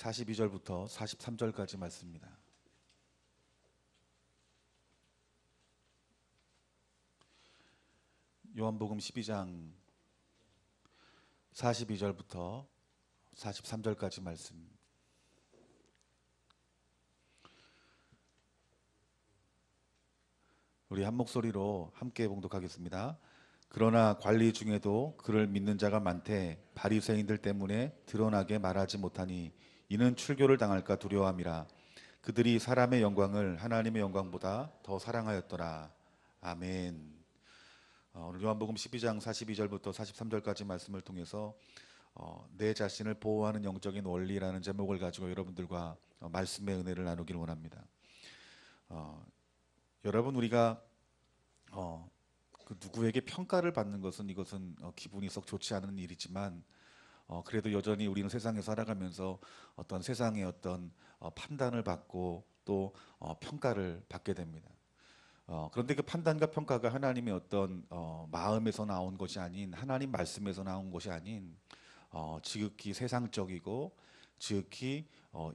42절부터 43절까지 말씀입니다. 요한복음 12장 42절부터 43절까지 말씀. 우리 한 목소리로 함께 봉독하겠습니다. 그러나 관리 중에도 그를 믿는 자가 많되 바리새인들 때문에 드러나게 말하지 못하니 이는 출교를 당할까 두려워함이라. 그들이 사람의 영광을 하나님의 영광보다 더 사랑하였더라. 아멘. 오늘 요한복음 12장 42절부터 43절까지 말씀을 통해서 내 자신을 보호하는 영적인 원리라는 제목을 가지고 여러분들과 말씀의 은혜를 나누길 원합니다. 여러분, 우리가 그 누구에게 평가를 받는 것은 이것은 기분이 썩 좋지 않은 일이지만 그래도 여전히 우리는 세상에 살아가면서 어떤 세상의 어떤 판단을 받고 또 평가를 받게 됩니다. 그런데 그 판단과 평가가 하나님의 어떤 마음에서 나온 것이 아닌, 하나님 말씀에서 나온 것이 아닌 지극히 세상적이고 지극히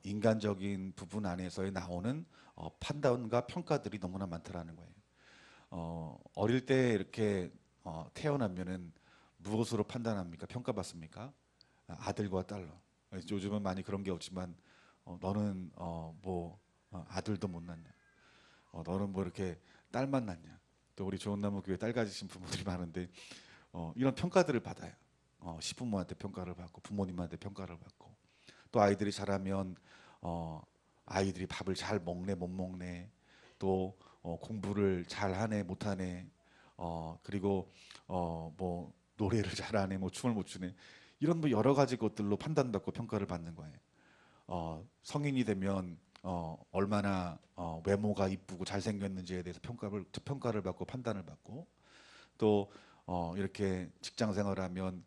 인간적인 부분 안에서 나오는 판단과 평가들이 너무나 많더라는 거예요. 어릴 때 이렇게 태어나면은 무엇으로 판단합니까? 평가받습니까? 아들과 딸로. 요즘은 많이 그런 게 없지만 너는 아들도 못 낳냐? 너는 뭐 이렇게 딸만 낳냐? 또 우리 좋은나무 교회 딸 가지신 부모들이 많은데 이런 평가들을 받아요. 시부모한테 평가를 받고 부모님한테 평가를 받고 또 아이들이 자라면 아이들이 밥을 잘 먹네 못 먹네 또 공부를 잘하네 못하네 그리고 뭐 노래를 잘하네 뭐 춤을 못 추네 이런 뭐 여러 가지 것들로 판단받고 평가를 받는 거예요. 성인이 되면 얼마나 외모가 이쁘고 잘생겼는지에 대해서 평가를 받고 판단을 받고 또 이렇게 직장 생활하면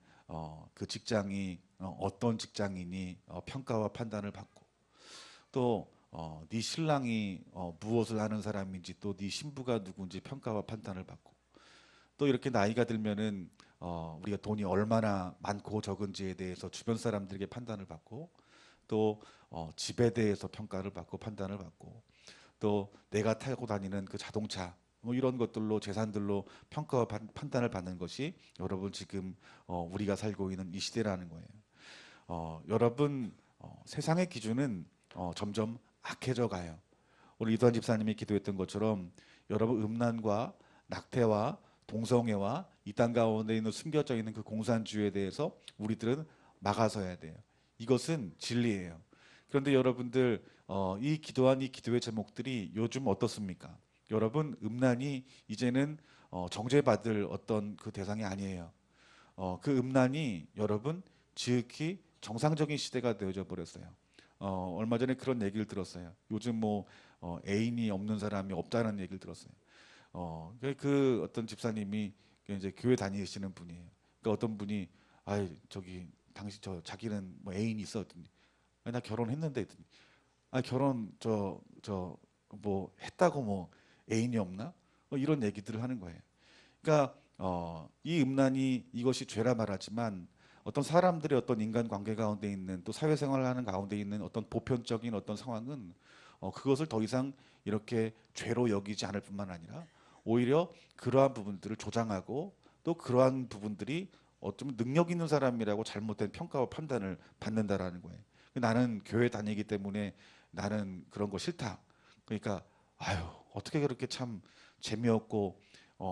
그 직장이 어떤 직장이니 평가와 판단을 받고 또 네 신랑이 무엇을 하는 사람인지 또 네 신부가 누군지 평가와 판단을 받고 또 이렇게 나이가 들면은 우리가 돈이 얼마나 많고 적은지에 대해서 주변 사람들에게 판단을 받고 또 집에 대해서 평가를 받고 판단을 받고 또 내가 타고 다니는 그 자동차 뭐 이런 것들로 재산들로 평가와 판단을 받는 것이 여러분 지금 우리가 살고 있는 이 시대라는 거예요. 여러분 세상의 기준은 점점 악해져 가요. 오늘 이도환 집사님이 기도했던 것처럼 여러분 음란과 낙태와 동성애와 이 땅 가운데 있는 숨겨져 있는 그 공산주의에 대해서 우리들은 막아서야 돼요. 이것은 진리예요. 그런데 여러분들 이 기도의 제목들이 요즘 어떻습니까? 여러분 음란이 이제는 정죄받을 어떤 그 대상이 아니에요. 그 음란이 여러분 지극히 정상적인 시대가 되어져 버렸어요. 얼마 전에 그런 얘기를 들었어요. 요즘 뭐 애인이 없는 사람이 없다는 얘기를 들었어요. 그 어떤 집사님이 이제 교회 다니시는 분이에요. 그러니까 어떤 분이 저기 당신 자기는 뭐 애인이 있어 했더니 나 결혼했는데 했더니 결혼 뭐 했다고 뭐 애인이 없나? 이런 얘기들을 하는 거예요. 그러니까 이 음란이 이것이 죄라 말하지만 어떤 사람들의 어떤 인간관계 가운데 있는 또 사회생활을 하는 가운데 있는 어떤 보편적인 어떤 상황은 그것을 더 이상 이렇게 죄로 여기지 않을 뿐만 아니라 오히려 그러한 부분들을 조장하고 또 그러한 부분들이 어쩌면 능력 있는 사람이라고 잘못된 평가와 판단을 받는다라는 거예요. 나는 교회 다니기 때문에 나는 그런 거 싫다. 그러니까 어떻게 그렇게 참 재미없고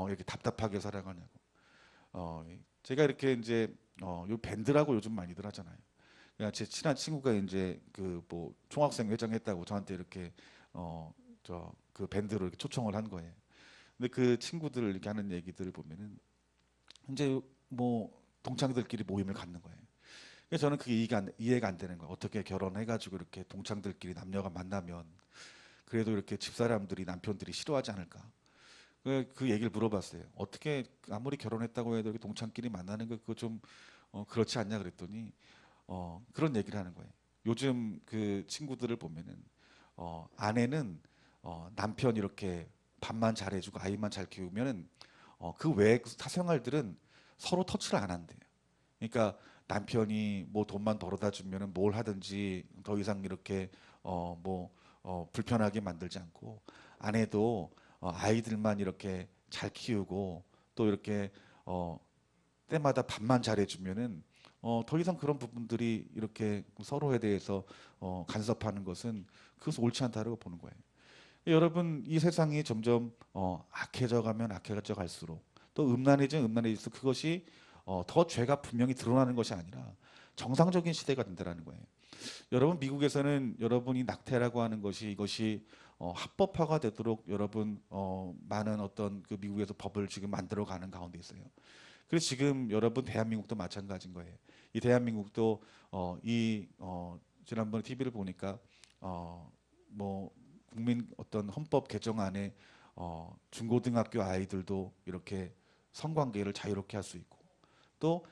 이렇게 답답하게 살아가냐고. 제가 이렇게 이제 요 밴드라고 요즘 많이들 하잖아요. 그러니까 제 친한 친구가 이제 그 뭐 총학생 회장했다고 저한테 이렇게 그 밴드로 이렇게 초청을 한 거예요. 근데 그 친구들 이렇게 하는 얘기들을 보면은 이제 뭐 동창들끼리 모임을 갖는 거예요. 그래서 저는 그게 이해가 안 되는 거예요. 어떻게 결혼해가지고 이렇게 동창들끼리 남녀가 만나면 그래도 이렇게 집사람들이 남편들이 싫어하지 않을까? 그 얘기를 물어봤어요. 어떻게 아무리 결혼했다고 해도 이렇게 동창끼리 만나는 거 그거 좀 그렇지 않냐 그랬더니 그런 얘기를 하는 거예요. 요즘 그 친구들을 보면은 아내는 남편 이렇게 밥만 잘해주고 아이만 잘 키우면은 그 외의 사생활들은 서로 터치를 안 한대요. 그러니까 남편이 뭐 돈만 벌어다 주면은 뭘 하든지 더 이상 이렇게 불편하게 만들지 않고, 아내도 아이들만 이렇게 잘 키우고 또 이렇게 때마다 밥만 잘해주면은 더 이상 그런 부분들이 이렇게 서로에 대해서 간섭하는 것은 그것은 옳지 않다고 보는 거예요. 여러분, 이 세상이 점점 악해져 가면 악해져 갈수록, 또 음란해지면 음란해질수록 그것이 더 죄가 분명히 드러나는 것이 아니라 정상적인 시대가 된다는 거예요. 여러분, 미국에서는 여러분이 낙태라고 하는 것이, 이것이 합법화가 되도록 여러분 많은 어떤 그 미국에서 법을 지금 만들어가는 가운데 있어요. 그래서 지금 여러분 대한민국도 마찬가지인 거예요. 이 대한민국도 지난번에 TV를 보니까 뭐 국민 어떤 헌법 개정안에 중고등학교 아이들도 이렇게 성관계를 자유롭게 할 수 있고, 또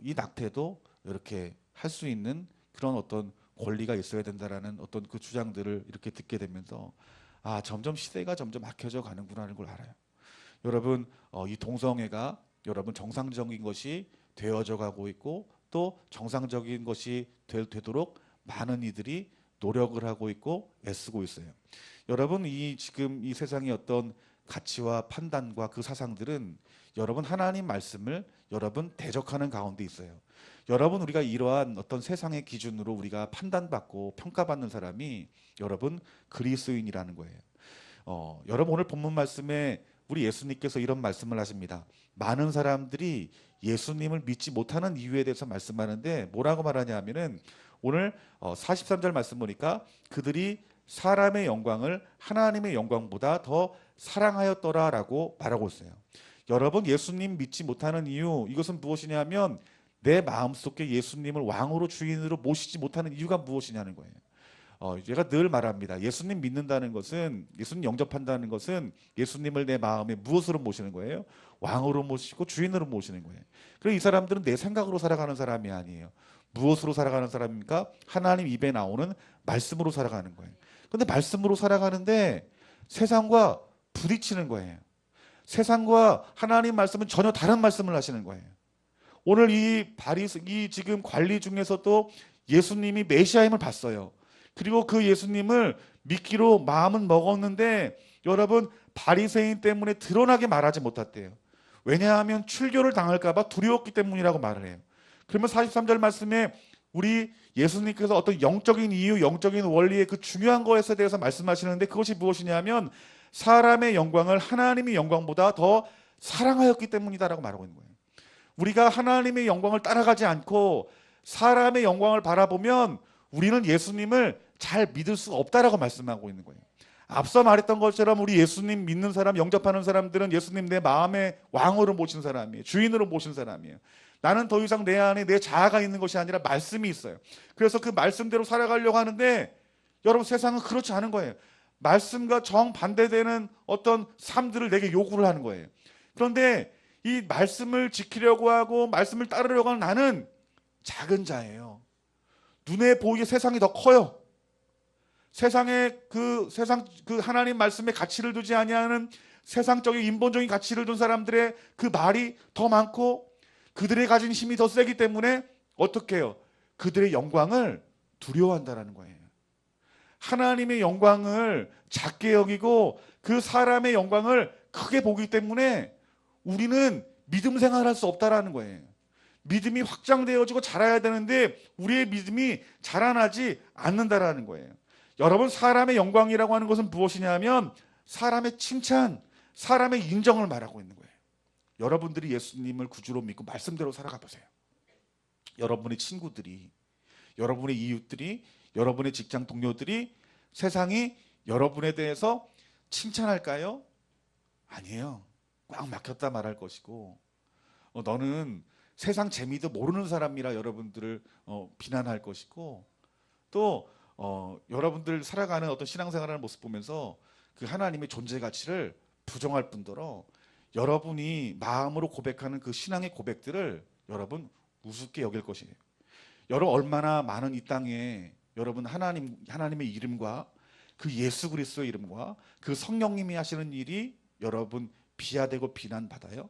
이 낙태도 이렇게 할 수 있는 그런 어떤 권리가 있어야 된다라는 어떤 그 주장들을 이렇게 듣게 되면서, 점점 시대가 점점 악해져 가는구나라는 걸 알아요. 여러분, 이 동성애가 여러분 정상적인 것이 되어져 가고 있고, 또 정상적인 것이 되도록 많은 이들이 노력을 하고 있고 애쓰고 있어요. 여러분, 지금 이 세상의 어떤 가치와 판단과 그 사상들은 여러분 하나님 말씀을 여러분 대적하는 가운데 있어요. 여러분, 우리가 이러한 어떤 세상의 기준으로 우리가 판단받고 평가받는 사람이 여러분 그리스도인이라는 거예요. 여러분, 오늘 본문 말씀에 우리 예수님께서 이런 말씀을 하십니다. 많은 사람들이 예수님을 믿지 못하는 이유에 대해서 말씀하는데 뭐라고 말하냐 하면은, 오늘 43절 말씀 보니까 그들이 사람의 영광을 하나님의 영광보다 더 사랑하였더라라고 말하고 있어요. 여러분, 예수님 믿지 못하는 이유, 이것은 무엇이냐면 내 마음속에 예수님을 왕으로 주인으로 모시지 못하는 이유가 무엇이냐는 거예요. 제가 늘 말합니다. 예수님 믿는다는 것은, 예수님 영접한다는 것은 예수님을 내 마음에 무엇으로 모시는 거예요? 왕으로 모시고 주인으로 모시는 거예요. 그래서 이 사람들은 내 생각으로 살아가는 사람이 아니에요. 무엇으로 살아가는 사람입니까? 하나님 입에 나오는 말씀으로 살아가는 거예요. 근데 말씀으로 살아가는데 세상과 부딪히는 거예요. 세상과 하나님 말씀은 전혀 다른 말씀을 하시는 거예요. 오늘 이 지금 관리 중에서도 예수님이 메시아임을 봤어요. 그리고 그 예수님을 믿기로 마음은 먹었는데 여러분, 바리새인 때문에 드러나게 말하지 못했대요. 왜냐하면 출교를 당할까 봐 두려웠기 때문이라고 말을 해요. 그러면 43절 말씀에 우리 예수님께서 어떤 영적인 이유, 영적인 원리의 그 중요한 것에 대해서 말씀하시는데, 그것이 무엇이냐면 사람의 영광을 하나님의 영광보다 더 사랑하였기 때문이다라고 말하고 있는 거예요. 우리가 하나님의 영광을 따라가지 않고 사람의 영광을 바라보면 우리는 예수님을 잘 믿을 수 없다라고 말씀하고 있는 거예요. 앞서 말했던 것처럼 우리 예수님 믿는 사람, 영접하는 사람들은 예수님 내 마음의 왕으로 모신 사람이에요. 주인으로 모신 사람이에요. 나는 더 이상 내 안에 내 자아가 있는 것이 아니라 말씀이 있어요. 그래서 그 말씀대로 살아가려고 하는데 여러분, 세상은 그렇지 않은 거예요. 말씀과 정반대되는 어떤 삶들을 내게 요구를 하는 거예요. 그런데 이 말씀을 지키려고 하고 말씀을 따르려고 하는 나는 작은 자예요. 눈에 보이게 세상이 더 커요. 세상 그 하나님 말씀에 가치를 두지 아니하는 세상적인 인본적인 가치를 둔 사람들의 그 말이 더 많고, 그들의 가진 힘이 더 세기 때문에 어떻게 해요? 그들의 영광을 두려워한다라는 거예요. 하나님의 영광을 작게 여기고 그 사람의 영광을 크게 보기 때문에 우리는 믿음 생활할 수 없다라는 거예요. 믿음이 확장되어지고 자라야 되는데 우리의 믿음이 자라나지 않는다라는 거예요. 여러분, 사람의 영광이라고 하는 것은 무엇이냐면 사람의 칭찬, 사람의 인정을 말하고 있는 거예요. 여러분들이 예수님을 구주로 믿고 말씀대로 살아가 보세요. 여러분의 친구들이, 여러분의 이웃들이, 여러분의 직장 동료들이 세상이 여러분에 대해서 칭찬할까요? 아니에요. 꽉 막혔다 말할 것이고, 너는 세상 재미도 모르는 사람이라 여러분들을 비난할 것이고, 또 여러분들 살아가는 어떤 신앙생활하는 모습 보면서 그 하나님의 존재 가치를 부정할 뿐더러 여러분이 마음으로 고백하는 그 신앙의 고백들을 여러분 우습게 여길 것이에요. 여러분, 얼마나 많은 이 땅에 여러분 하나님의 이름과 그 예수 그리스도의 이름과 그 성령님이 하시는 일이 여러분 비하되고 비난받아요.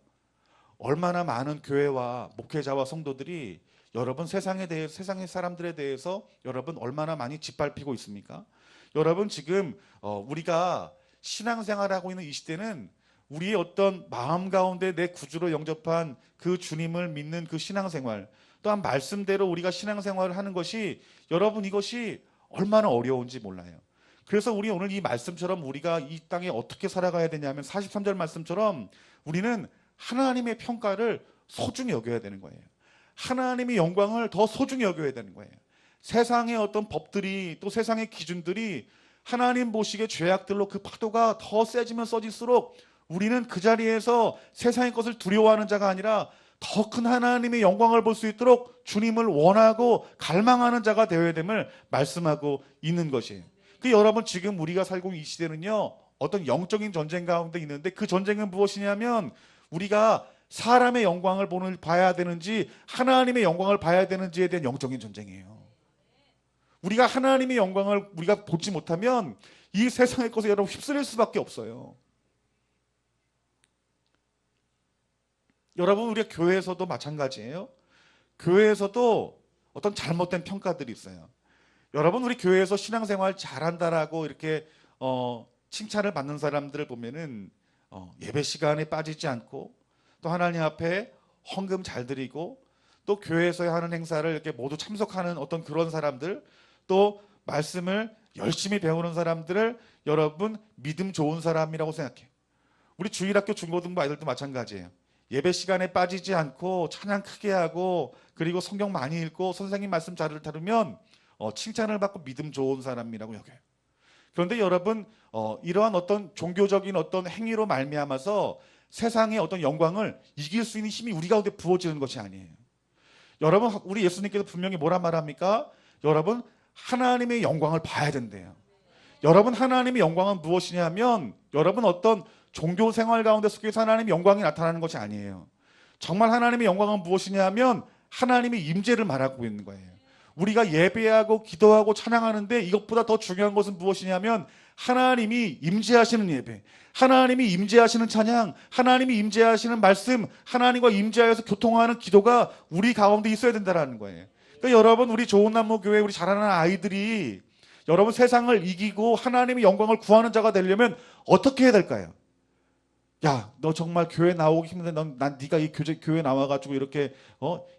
얼마나 많은 교회와 목회자와 성도들이 여러분 세상에 대해 세상의 사람들에 대해서 여러분 얼마나 많이 짓밟히고 있습니까? 여러분 지금 우리가 신앙생활하고 있는 이 시대는 우리의 어떤 마음 가운데 내 구주로 영접한 그 주님을 믿는 그 신앙생활, 또한 말씀대로 우리가 신앙생활을 하는 것이 여러분 이것이 얼마나 어려운지 몰라요. 그래서 우리 오늘 이 말씀처럼 우리가 이 땅에 어떻게 살아가야 되냐면 43절 말씀처럼 우리는 하나님의 평가를 소중히 여겨야 되는 거예요. 하나님의 영광을 더 소중히 여겨야 되는 거예요. 세상의 어떤 법들이 또 세상의 기준들이 하나님 보시기에 죄악들로 그 파도가 더 세지면 써질수록 우리는 그 자리에서 세상의 것을 두려워하는 자가 아니라 더 큰 하나님의 영광을 볼 수 있도록 주님을 원하고 갈망하는 자가 되어야 됨을 말씀하고 있는 것이에요. 그 여러분 지금 우리가 살고 있는 이 시대는요, 어떤 영적인 전쟁 가운데 있는데 그 전쟁은 무엇이냐면 우리가 사람의 영광을 봐야 되는지 하나님의 영광을 봐야 되는지에 대한 영적인 전쟁이에요. 우리가 하나님의 영광을 우리가 보지 못하면 이 세상의 것에 여러분 휩쓸릴 수밖에 없어요. 여러분 우리가 교회에서도 마찬가지예요. 교회에서도 어떤 잘못된 평가들이 있어요. 여러분 우리 교회에서 신앙생활 잘한다라고 이렇게 칭찬을 받는 사람들을 보면은 예배 시간에 빠지지 않고 또 하나님 앞에 헌금 잘 드리고 또 교회에서 하는 행사를 이렇게 모두 참석하는 어떤 그런 사람들, 또 말씀을 열심히 배우는 사람들을 여러분 믿음 좋은 사람이라고 생각해요. 우리 주일학교 중고등부 아이들도 마찬가지예요. 예배 시간에 빠지지 않고 찬양 크게 하고 그리고 성경 많이 읽고 선생님 말씀 잘 들으면 칭찬을 받고 믿음 좋은 사람이라고 여겨요. 그런데 여러분 이러한 어떤 종교적인 어떤 행위로 말미암아서 세상의 어떤 영광을 이길 수 있는 힘이 우리 가운데 부어지는 것이 아니에요. 여러분 우리 예수님께서 분명히 뭐라 말합니까? 여러분 하나님의 영광을 봐야 된대요. 여러분 하나님의 영광은 무엇이냐면 여러분 어떤 종교 생활 가운데 속에서 하나님의 영광이 나타나는 것이 아니에요. 정말 하나님의 영광은 무엇이냐면 하나님의 임재를 말하고 있는 거예요. 우리가 예배하고 기도하고 찬양하는데 이것보다 더 중요한 것은 무엇이냐면 하나님이 임재하시는 예배, 하나님이 임재하시는 찬양, 하나님이 임재하시는 말씀, 하나님과 임재하여서 교통하는 기도가 우리 가운데 있어야 된다는 거예요. 그러니까 여러분 우리 좋은 남모 교회 우리 자라는 아이들이 여러분 세상을 이기고 하나님의 영광을 구하는 자가 되려면 어떻게 해야 될까요? 야, 너 정말 교회 나오기 힘든데 난 네가 이 교회 나와가지고 이렇게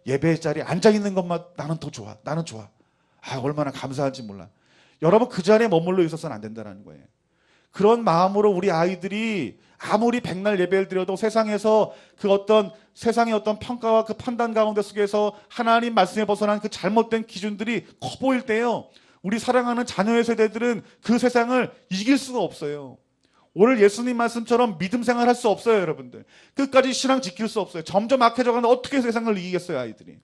예배 자리에 앉아 있는 것만 나는 더 좋아. 나는 좋아. 아, 얼마나 감사한지 몰라. 여러분 그 자리에 머물러 있어서는 안 된다는 거예요. 그런 마음으로 우리 아이들이 아무리 백날 예배를 드려도 세상에서 그 어떤 세상의 어떤 평가와 그 판단 가운데 속에서 하나님 말씀에 벗어난 그 잘못된 기준들이 커 보일 때요, 우리 사랑하는 자녀의 세대들은 그 세상을 이길 수가 없어요. 오늘 예수님 말씀처럼 믿음 생활 할 수 없어요. 여러분들 끝까지 신앙 지킬 수 없어요. 점점 악해져 가는데 어떻게 세상을 이기겠어요. 아이들이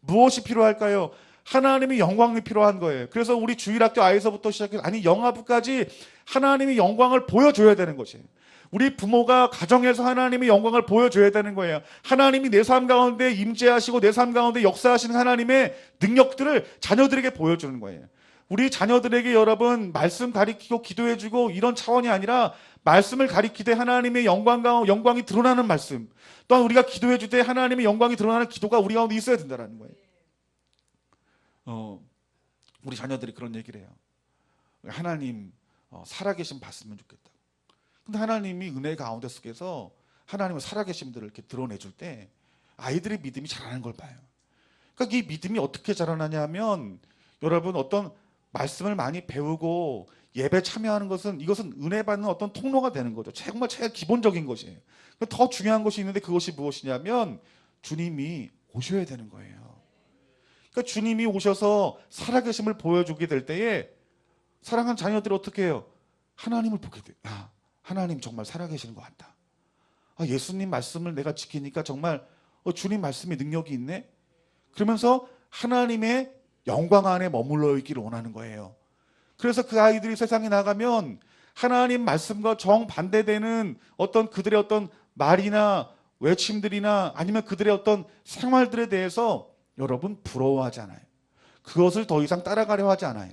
무엇이 필요할까요? 하나님의 영광이 필요한 거예요. 그래서 우리 주일학교 아이서부터 시작해서 영아부까지 하나님의 영광을 보여줘야 되는 것이에요. 우리 부모가 가정에서 하나님의 영광을 보여줘야 되는 거예요. 하나님이 내 삶 가운데 임재하시고 내 삶 가운데 역사하시는 하나님의 능력들을 자녀들에게 보여주는 거예요. 우리 자녀들에게 여러분 말씀 가리키고 기도해주고 이런 차원이 아니라 말씀을 가리킬 때 하나님의 영광이 드러나는 말씀, 또한 우리가 기도해줄 때 하나님의 영광이 드러나는 기도가 우리 가운데 있어야 된다는 거예요. 우리 자녀들이 그런 얘기를 해요. 하나님 살아계심 봤으면 좋겠다. 근데 하나님이 은혜 가운데 속에서 하나님의 살아계심들을 이렇게 드러내줄 때 아이들의 믿음이 자라는 걸 봐요. 그러니까 이 믿음이 어떻게 자라나냐면 여러분 어떤 말씀을 많이 배우고 예배 참여하는 것은 이것은 은혜 받는 어떤 통로가 되는 거죠. 정말 제일 기본적인 것이에요. 더 중요한 것이 있는데 그것이 무엇이냐면 주님이 오셔야 되는 거예요. 그러니까 주님이 오셔서 살아계심을 보여주게 될 때에 사랑하는 자녀들이 어떻게 해요? 하나님을 보게 돼요. 아, 하나님 정말 살아계시는 것 같다. 아, 예수님 말씀을 내가 지키니까 정말 주님 말씀에 능력이 있네. 그러면서 하나님의 영광 안에 머물러 있기를 원하는 거예요. 그래서 그 아이들이 세상에 나가면 하나님 말씀과 정반대되는 어떤 그들의 어떤 말이나 외침들이나 아니면 그들의 어떤 생활들에 대해서 여러분 부러워하지 않아요. 그것을 더 이상 따라가려 하지 않아요.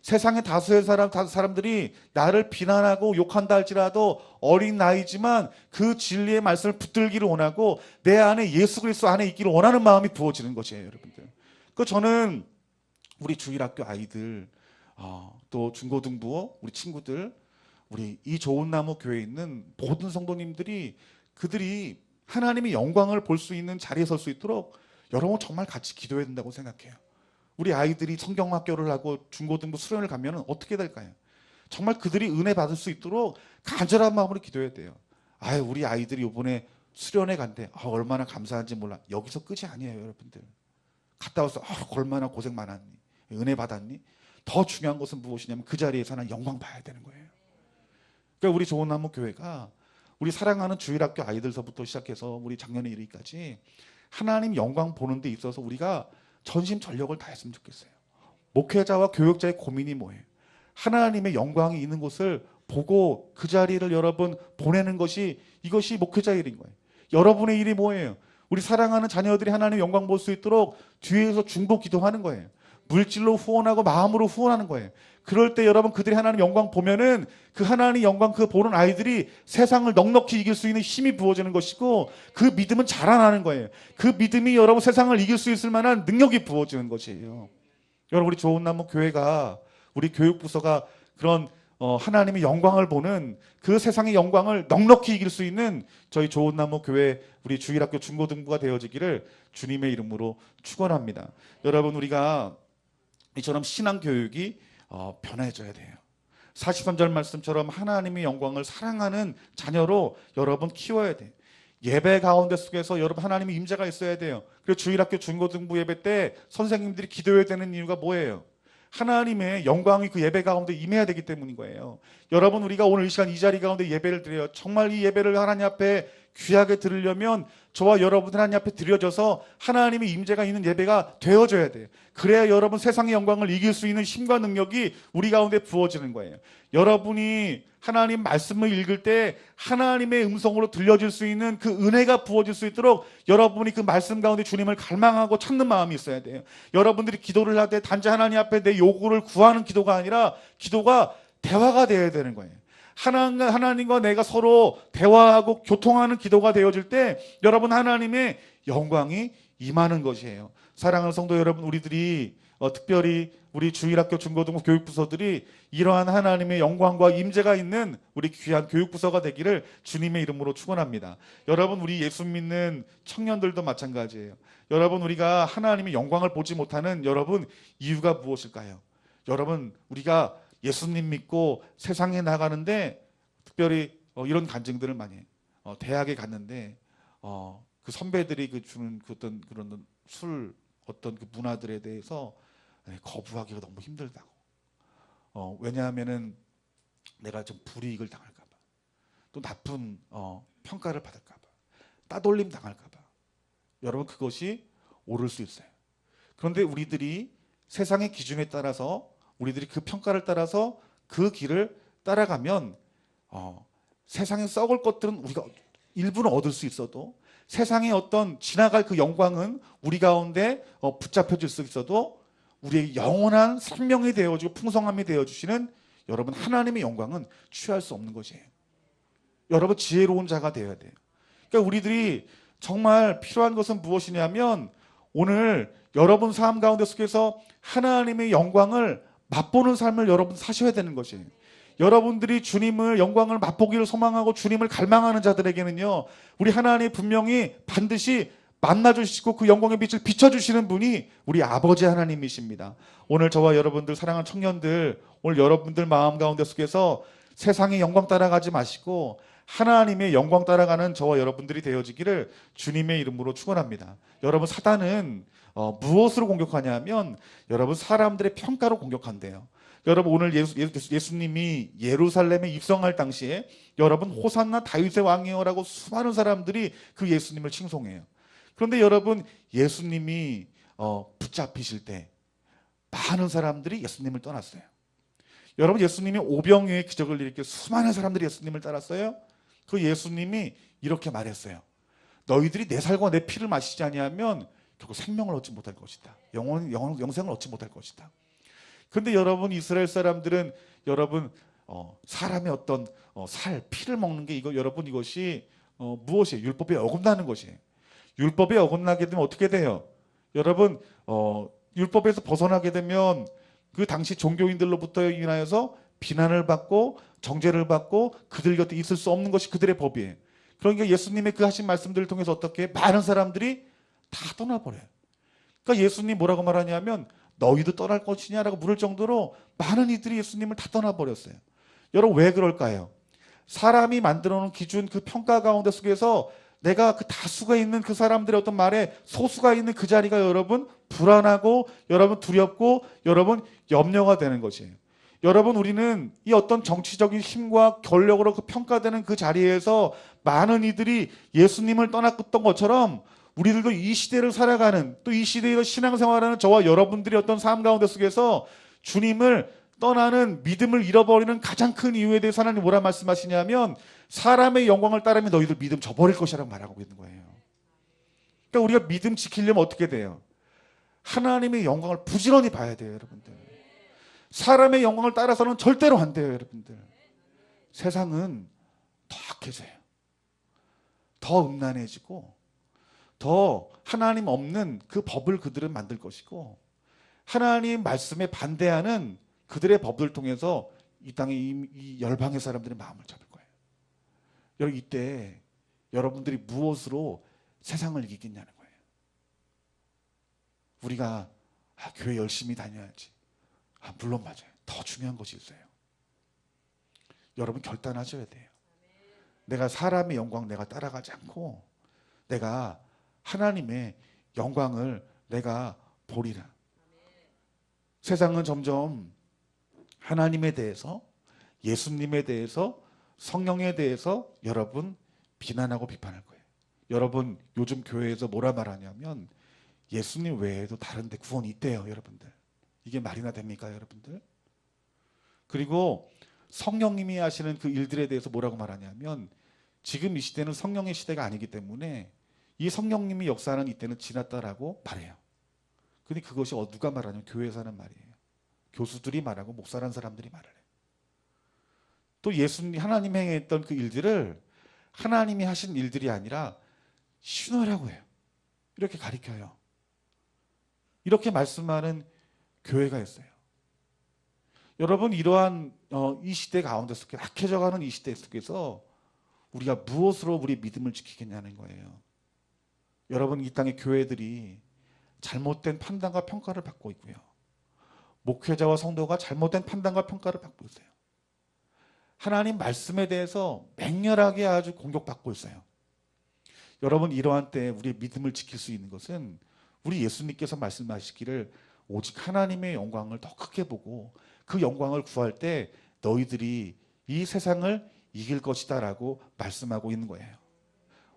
세상의 다수의 사람들이 나를 비난하고 욕한다 할지라도 어린 나이지만 그 진리의 말씀을 붙들기를 원하고 내 안에 예수 그리스도 안에 있기를 원하는 마음이 부어지는 것이에요, 여러분들. 그 저는 우리 주일학교 아이들, 또 중고등부 우리 친구들, 우리 이 좋은 나무 교회에 있는 모든 성도님들이 그들이 하나님의 영광을 볼 수 있는 자리에 설 수 있도록 여러분 정말 같이 기도해야 된다고 생각해요. 우리 아이들이 성경학교를 하고 중고등부 수련을 가면 어떻게 될까요? 정말 그들이 은혜 받을 수 있도록 간절한 마음으로 기도해야 돼요. 우리 아이들이 이번에 수련회 간대. 얼마나 감사한지 몰라. 여기서 끝이 아니에요, 여러분들. 갔다 와서 얼마나 고생 많았니? 은혜 받았니? 더 중요한 것은 무엇이냐면 그 자리에서 하나님 영광 봐야 되는 거예요. 그러니까 우리 좋은 나무 교회가 우리 사랑하는 주일학교 아이들서부터 시작해서 우리 작년에 이르기까지 하나님 영광 보는 데 있어서 우리가 전심전력을 다했으면 좋겠어요. 목회자와 교육자의 고민이 뭐예요? 하나님의 영광이 있는 곳을 보고 그 자리를 여러분 보내는 것이 이것이 목회자의 일인 거예요. 여러분의 일이 뭐예요? 우리 사랑하는 자녀들이 하나님의 영광 볼 수 있도록 뒤에서 중보 기도하는 거예요. 물질로 후원하고 마음으로 후원하는 거예요. 그럴 때 여러분 그들이 하나님 영광 보면은 그 하나님 영광 그 보는 아이들이 세상을 넉넉히 이길 수 있는 힘이 부어지는 것이고 그 믿음은 자라나는 거예요. 그 믿음이 여러분 세상을 이길 수 있을 만한 능력이 부어지는 것이에요. 여러분 우리 좋은 나무 교회가 우리 교육부서가 그런 하나님의 영광을 보는 그 세상의 영광을 넉넉히 이길 수 있는 저희 좋은 나무 교회 우리 주일학교 중고등부가 되어지기를 주님의 이름으로 축원합니다. 여러분 우리가 이처럼 신앙교육이 변해져야 돼요. 43절 말씀처럼 하나님의 영광을 사랑하는 자녀로 여러분 키워야 돼요. 예배 가운데 속에서 여러분 하나님의 임재가 있어야 돼요. 그래서 주일학교 중고등부 예배 때 선생님들이 기도해야 되는 이유가 뭐예요? 하나님의 영광이 그 예배 가운데 임해야 되기 때문인 거예요. 여러분 우리가 오늘 이 시간 이 자리 가운데 예배를 드려요. 정말 이 예배를 하나님 앞에 귀하게 드리려면 저와 여러분 하나님 앞에 드려져서 하나님의 임재가 있는 예배가 되어져야 돼요. 그래야 여러분 세상의 영광을 이길 수 있는 힘과 능력이 우리 가운데 부어지는 거예요. 여러분이 하나님 말씀을 읽을 때 하나님의 음성으로 들려질 수 있는 그 은혜가 부어질 수 있도록 여러분이 그 말씀 가운데 주님을 갈망하고 찾는 마음이 있어야 돼요. 여러분들이 기도를 할 때 단지 하나님 앞에 내 요구를 구하는 기도가 아니라 기도가 대화가 되어야 되는 거예요. 하나님과 내가 서로 대화하고 교통하는 기도가 되어질 때 여러분 하나님의 영광이 임하는 것이에요. 사랑하는 성도 여러분, 우리들이 특별히 우리 주일학교 중고등부 교육부서들이 이러한 하나님의 영광과 임재가 있는 우리 귀한 교육부서가 되기를 주님의 이름으로 축원합니다. 여러분 우리 예수 믿는 청년들도 마찬가지예요. 여러분 우리가 하나님의 영광을 보지 못하는 여러분 이유가 무엇일까요? 여러분 우리가 예수님 믿고 세상에 나가는데 특별히 이런 간증들을 많이 해요. 대학에 갔는데 그 선배들이 주는 어떤 그런 술 어떤 그 문화들에 대해서 거부하기가 너무 힘들다고. 왜냐하면은 내가 좀 불이익을 당할까봐, 또 나쁜 평가를 받을까봐, 따돌림 당할까봐. 여러분 그것이 옳을 수 있어요. 그런데 우리들이 세상의 기준에 따라서 우리들이 그 평가를 따라서 그 길을 따라가면 세상에 썩을 것들은 우리가 일부는 얻을 수 있어도 세상의 어떤 지나갈 그 영광은 우리 가운데 붙잡혀질 수 있어도 우리의 영원한 생명이 되어주고 풍성함이 되어주시는 여러분 하나님의 영광은 취할 수 없는 것이에요. 여러분 지혜로운 자가 되어야 돼요. 그러니까 우리들이 정말 필요한 것은 무엇이냐면 오늘 여러분 삶 가운데 속에서 하나님의 영광을 맛보는 삶을 여러분 사셔야 되는 것이에요. 여러분들이 주님을 영광을 맛보기를 소망하고 주님을 갈망하는 자들에게는요 우리 하나님 분명히 반드시 만나주시고 그 영광의 빛을 비춰주시는 분이 우리 아버지 하나님이십니다. 오늘 저와 여러분들 사랑하는 청년들 오늘 여러분들 마음 가운데 속에서 세상의 영광 따라가지 마시고 하나님의 영광 따라가는 저와 여러분들이 되어지기를 주님의 이름으로 축원합니다. 여러분 사단은 무엇으로 공격하냐면 여러분 사람들의 평가로 공격한대요. 여러분 오늘 예수님이 예루살렘에 입성할 당시에 여러분 호산나 다윗의 왕이여라고 수많은 사람들이 그 예수님을 칭송해요. 그런데 여러분 예수님이 붙잡히실 때 많은 사람들이 예수님을 떠났어요. 여러분 예수님이 오병이어의 기적을 일으켜 수많은 사람들이 예수님을 따랐어요. 그 예수님이 이렇게 말했어요. 너희들이 내 살과 내 피를 마시지 아니하면 결국 생명을 얻지 못할 것이다. 영생을 얻지 못할 것이다. 근데 여러분 이스라엘 사람들은 여러분 사람의 어떤 피를 먹는 게 이거 여러분 이것이 무엇이에요? 율법에 어긋나는 것이에요. 율법에 어긋나게 되면 어떻게 돼요? 여러분 율법에서 벗어나게 되면 그 당시 종교인들로부터 인하여서 비난을 받고 정죄를 받고 그들 곁에 있을 수 없는 것이 그들의 법이에요. 그러니까 예수님의 그 하신 말씀들을 통해서 어떻게 많은 사람들이 다 떠나버려요. 그러니까 예수님 뭐라고 말하냐면 너희도 떠날 것이냐라고 물을 정도로 많은 이들이 예수님을 다 떠나버렸어요. 여러분 왜 그럴까요? 사람이 만들어 놓은 기준 그 평가 가운데 속에서 내가 그 다수가 있는 그 사람들의 어떤 말에 소수가 있는 그 자리가 여러분 불안하고 여러분 두렵고 여러분 염려가 되는 것이에요. 여러분 우리는 이 어떤 정치적인 힘과 권력으로 그 평가되는 그 자리에서 많은 이들이 예수님을 떠났던 것처럼 우리들도 이 시대를 살아가는 또 이 시대에서 신앙생활하는 저와 여러분들이 어떤 삶 가운데 속에서 주님을 떠나는 믿음을 잃어버리는 가장 큰 이유에 대해서 하나님 뭐라 말씀하시냐면 사람의 영광을 따르면 너희들 믿음 저버릴 것이라고 말하고 있는 거예요. 그러니까 우리가 믿음 지키려면 어떻게 돼요? 하나님의 영광을 부지런히 봐야 돼요, 여러분들. 사람의 영광을 따라서는 절대로 안 돼요, 여러분들. 세상은 더 악해져요. 더 음란해지고 더 하나님 없는 그 법을 그들은 만들 것이고 하나님 말씀에 반대하는 그들의 법을 통해서 이 땅의 이 열방의 사람들의 마음을 잡을 거예요. 여러분 이때 여러분들이 무엇으로 세상을 이기겠냐는 거예요. 우리가 교회 열심히 다녀야지. 물론 맞아요. 더 중요한 것이 있어요. 여러분 결단하셔야 돼요. 내가 사람의 영광 내가 따라가지 않고 내가 하나님의 영광을 내가 보리라. 세상은 점점 하나님에 대해서 예수님에 대해서 성령에 대해서 여러분 비난하고 비판할 거예요. 여러분 요즘 교회에서 뭐라 말하냐면 예수님 외에도 다른 데 구원이 있대요, 여러분들. 이게 말이나 됩니까, 여러분들? 그리고 성령님이 하시는 그 일들에 대해서 뭐라고 말하냐면 지금 이 시대는 성령의 시대가 아니기 때문에 이 성령님이 역사하는 이때는 지났다라고 말해요. 근데 그것이 누가 말하냐면 교회에서 하는 말이에요. 교수들이 말하고 목사라는 사람들이 말을 해요. 또 예수님 하나님 행했던 그 일들을 하나님이 하신 일들이 아니라 신화라고 해요. 이렇게 가리켜요. 이렇게 말씀하는 교회가 있어요. 여러분 이러한 이 시대 가운데 속에 악해져가는 이 시대 속에서 우리가 무엇으로 우리 믿음을 지키겠냐는 거예요. 여러분 이 땅의 교회들이 잘못된 판단과 평가를 받고 있고요. 목회자와 성도가 잘못된 판단과 평가를 받고 있어요. 하나님 말씀에 대해서 맹렬하게 아주 공격받고 있어요. 여러분 이러한 때에 우리의 믿음을 지킬 수 있는 것은 우리 예수님께서 말씀하시기를 오직 하나님의 영광을 더 크게 보고 그 영광을 구할 때 너희들이 이 세상을 이길 것이다 라고 말씀하고 있는 거예요.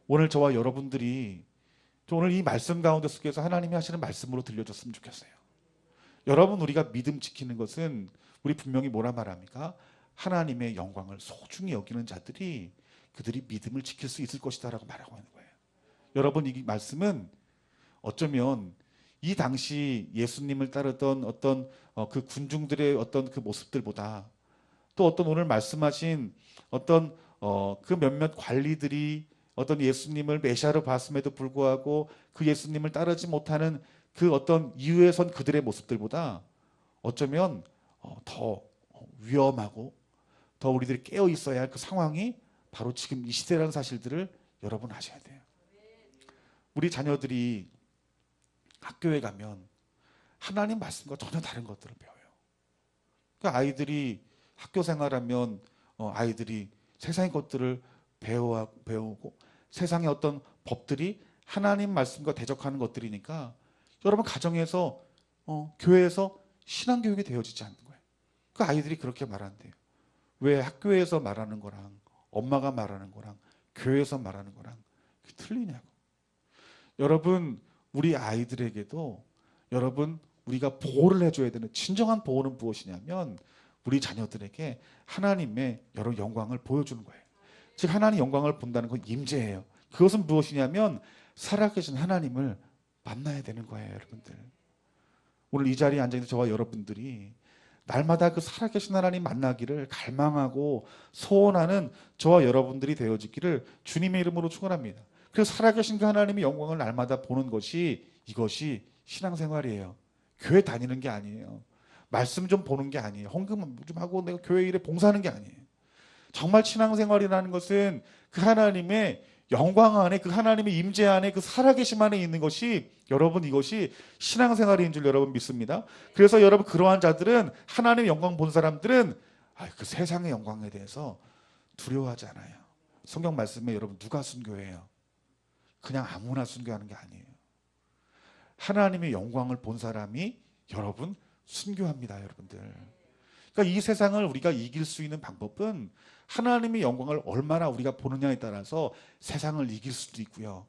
오늘 저와 여러분들이 오늘 이 말씀 가운데 속에서 하나님이 하시는 말씀으로 들려줬으면 좋겠어요. 여러분 우리가 믿음 지키는 것은 우리 분명히 뭐라 말합니까? 하나님의 영광을 소중히 여기는 자들이 그들이 믿음을 지킬 수 있을 것이다 라고 말하고 있는 거예요. 여러분 이 말씀은 어쩌면 이 당시 예수님을 따르던 어떤 그 군중들의 어떤 그 모습들보다 또 어떤 오늘 말씀하신 어떤 그 몇몇 관리들이 어떤 예수님을 메시아로 봤음에도 불구하고 그 예수님을 따르지 못하는 그 어떤 이유에 선 그들의 모습들보다 어쩌면 더 위험하고 더 우리들이 깨어 있어야 할 그 상황이 바로 지금 이 시대라는 사실들을 여러분 아셔야 돼요. 우리 자녀들이 학교에 가면 하나님 말씀과 전혀 다른 것들을 배워요. 그러니까 아이들이 학교 생활하면 아이들이 세상의 것들을 배우고 세상의 어떤 법들이 하나님 말씀과 대적하는 것들이니까 여러분 가정에서 교회에서 신앙교육이 되어지지 않는 거예요. 그 아이들이 그렇게 말한대요. 왜 학교에서 말하는 거랑 엄마가 말하는 거랑 교회에서 말하는 거랑 틀리냐고. 여러분 우리 아이들에게도 여러분 우리가 보호를 해줘야 되는 진정한 보호는 무엇이냐면 우리 자녀들에게 하나님의 여러 영광을 보여주는 거예요. 즉 하나님 영광을 본다는 건 임재예요. 그것은 무엇이냐면 살아계신 하나님을 만나야 되는 거예요, 여러분들. 오늘 이 자리에 앉아있는 저와 여러분들이 날마다 그 살아계신 하나님 만나기를 갈망하고 소원하는 저와 여러분들이 되어지기를 주님의 이름으로 축원합니다. 그래서 살아계신 그 하나님의 영광을 날마다 보는 것이 이것이 신앙생활이에요. 교회 다니는 게 아니에요. 말씀 좀 보는 게 아니에요. 헌금 좀 하고 내가 교회 일에 봉사하는 게 아니에요. 정말 신앙생활이라는 것은 그 하나님의 영광 안에, 그 하나님의 임재 안에, 그 살아계심 안에 있는 것이, 여러분, 이것이 신앙생활인 줄 여러분 믿습니다. 그래서 여러분, 그러한 자들은, 하나님의 영광 본 사람들은 그 세상의 영광에 대해서 두려워하지 않아요. 성경 말씀에 여러분, 누가 순교해요? 그냥 아무나 순교하는 게 아니에요. 하나님의 영광을 본 사람이 여러분 순교합니다, 여러분들. 그러니까 이 세상을 우리가 이길 수 있는 방법은 하나님의 영광을 얼마나 우리가 보느냐에 따라서 세상을 이길 수도 있고요.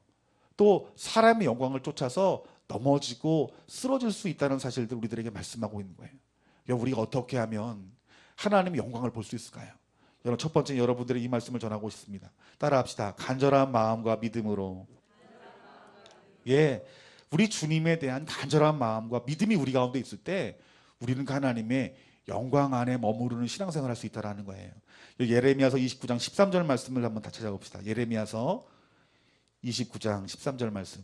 또 사람의 영광을 쫓아서 넘어지고 쓰러질 수 있다는 사실들 우리들에게 말씀하고 있는 거예요. 우리가 어떻게 하면 하나님의 영광을 볼 수 있을까요? 여러분, 첫 번째 여러분들의 이 말씀을 전하고 싶습니다. 따라합시다. 간절한 마음과 믿음으로. 예, 우리 주님에 대한 간절한 마음과 믿음이 우리 가운데 있을 때 우리는 그 하나님의 영광 안에 머무르는 신앙생활을 할 수 있다는 거예요. 예레미야서 29장 13절 말씀을 한번 다 찾아봅시다. 예레미야서 29장 13절 말씀.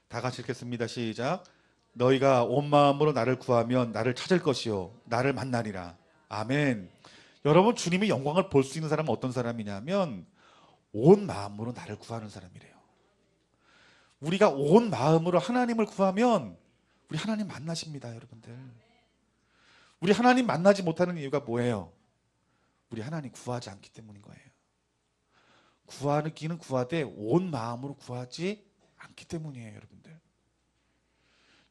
다 같이 읽겠습니다. 시작. 너희가 온 마음으로 나를 구하면 나를 찾을 것이요 나를 만나리라. 아멘. 여러분, 주님의 영광을 볼 수 있는 사람은 어떤 사람이냐면 온 마음으로 나를 구하는 사람이래요. 우리가 온 마음으로 하나님을 구하면 우리 하나님 만나십니다, 여러분들. 우리 하나님 만나지 못하는 이유가 뭐예요? 우리 하나님 구하지 않기 때문인 거예요. 구하기는 구하되 온 마음으로 구하지 않기 때문이에요, 여러분들.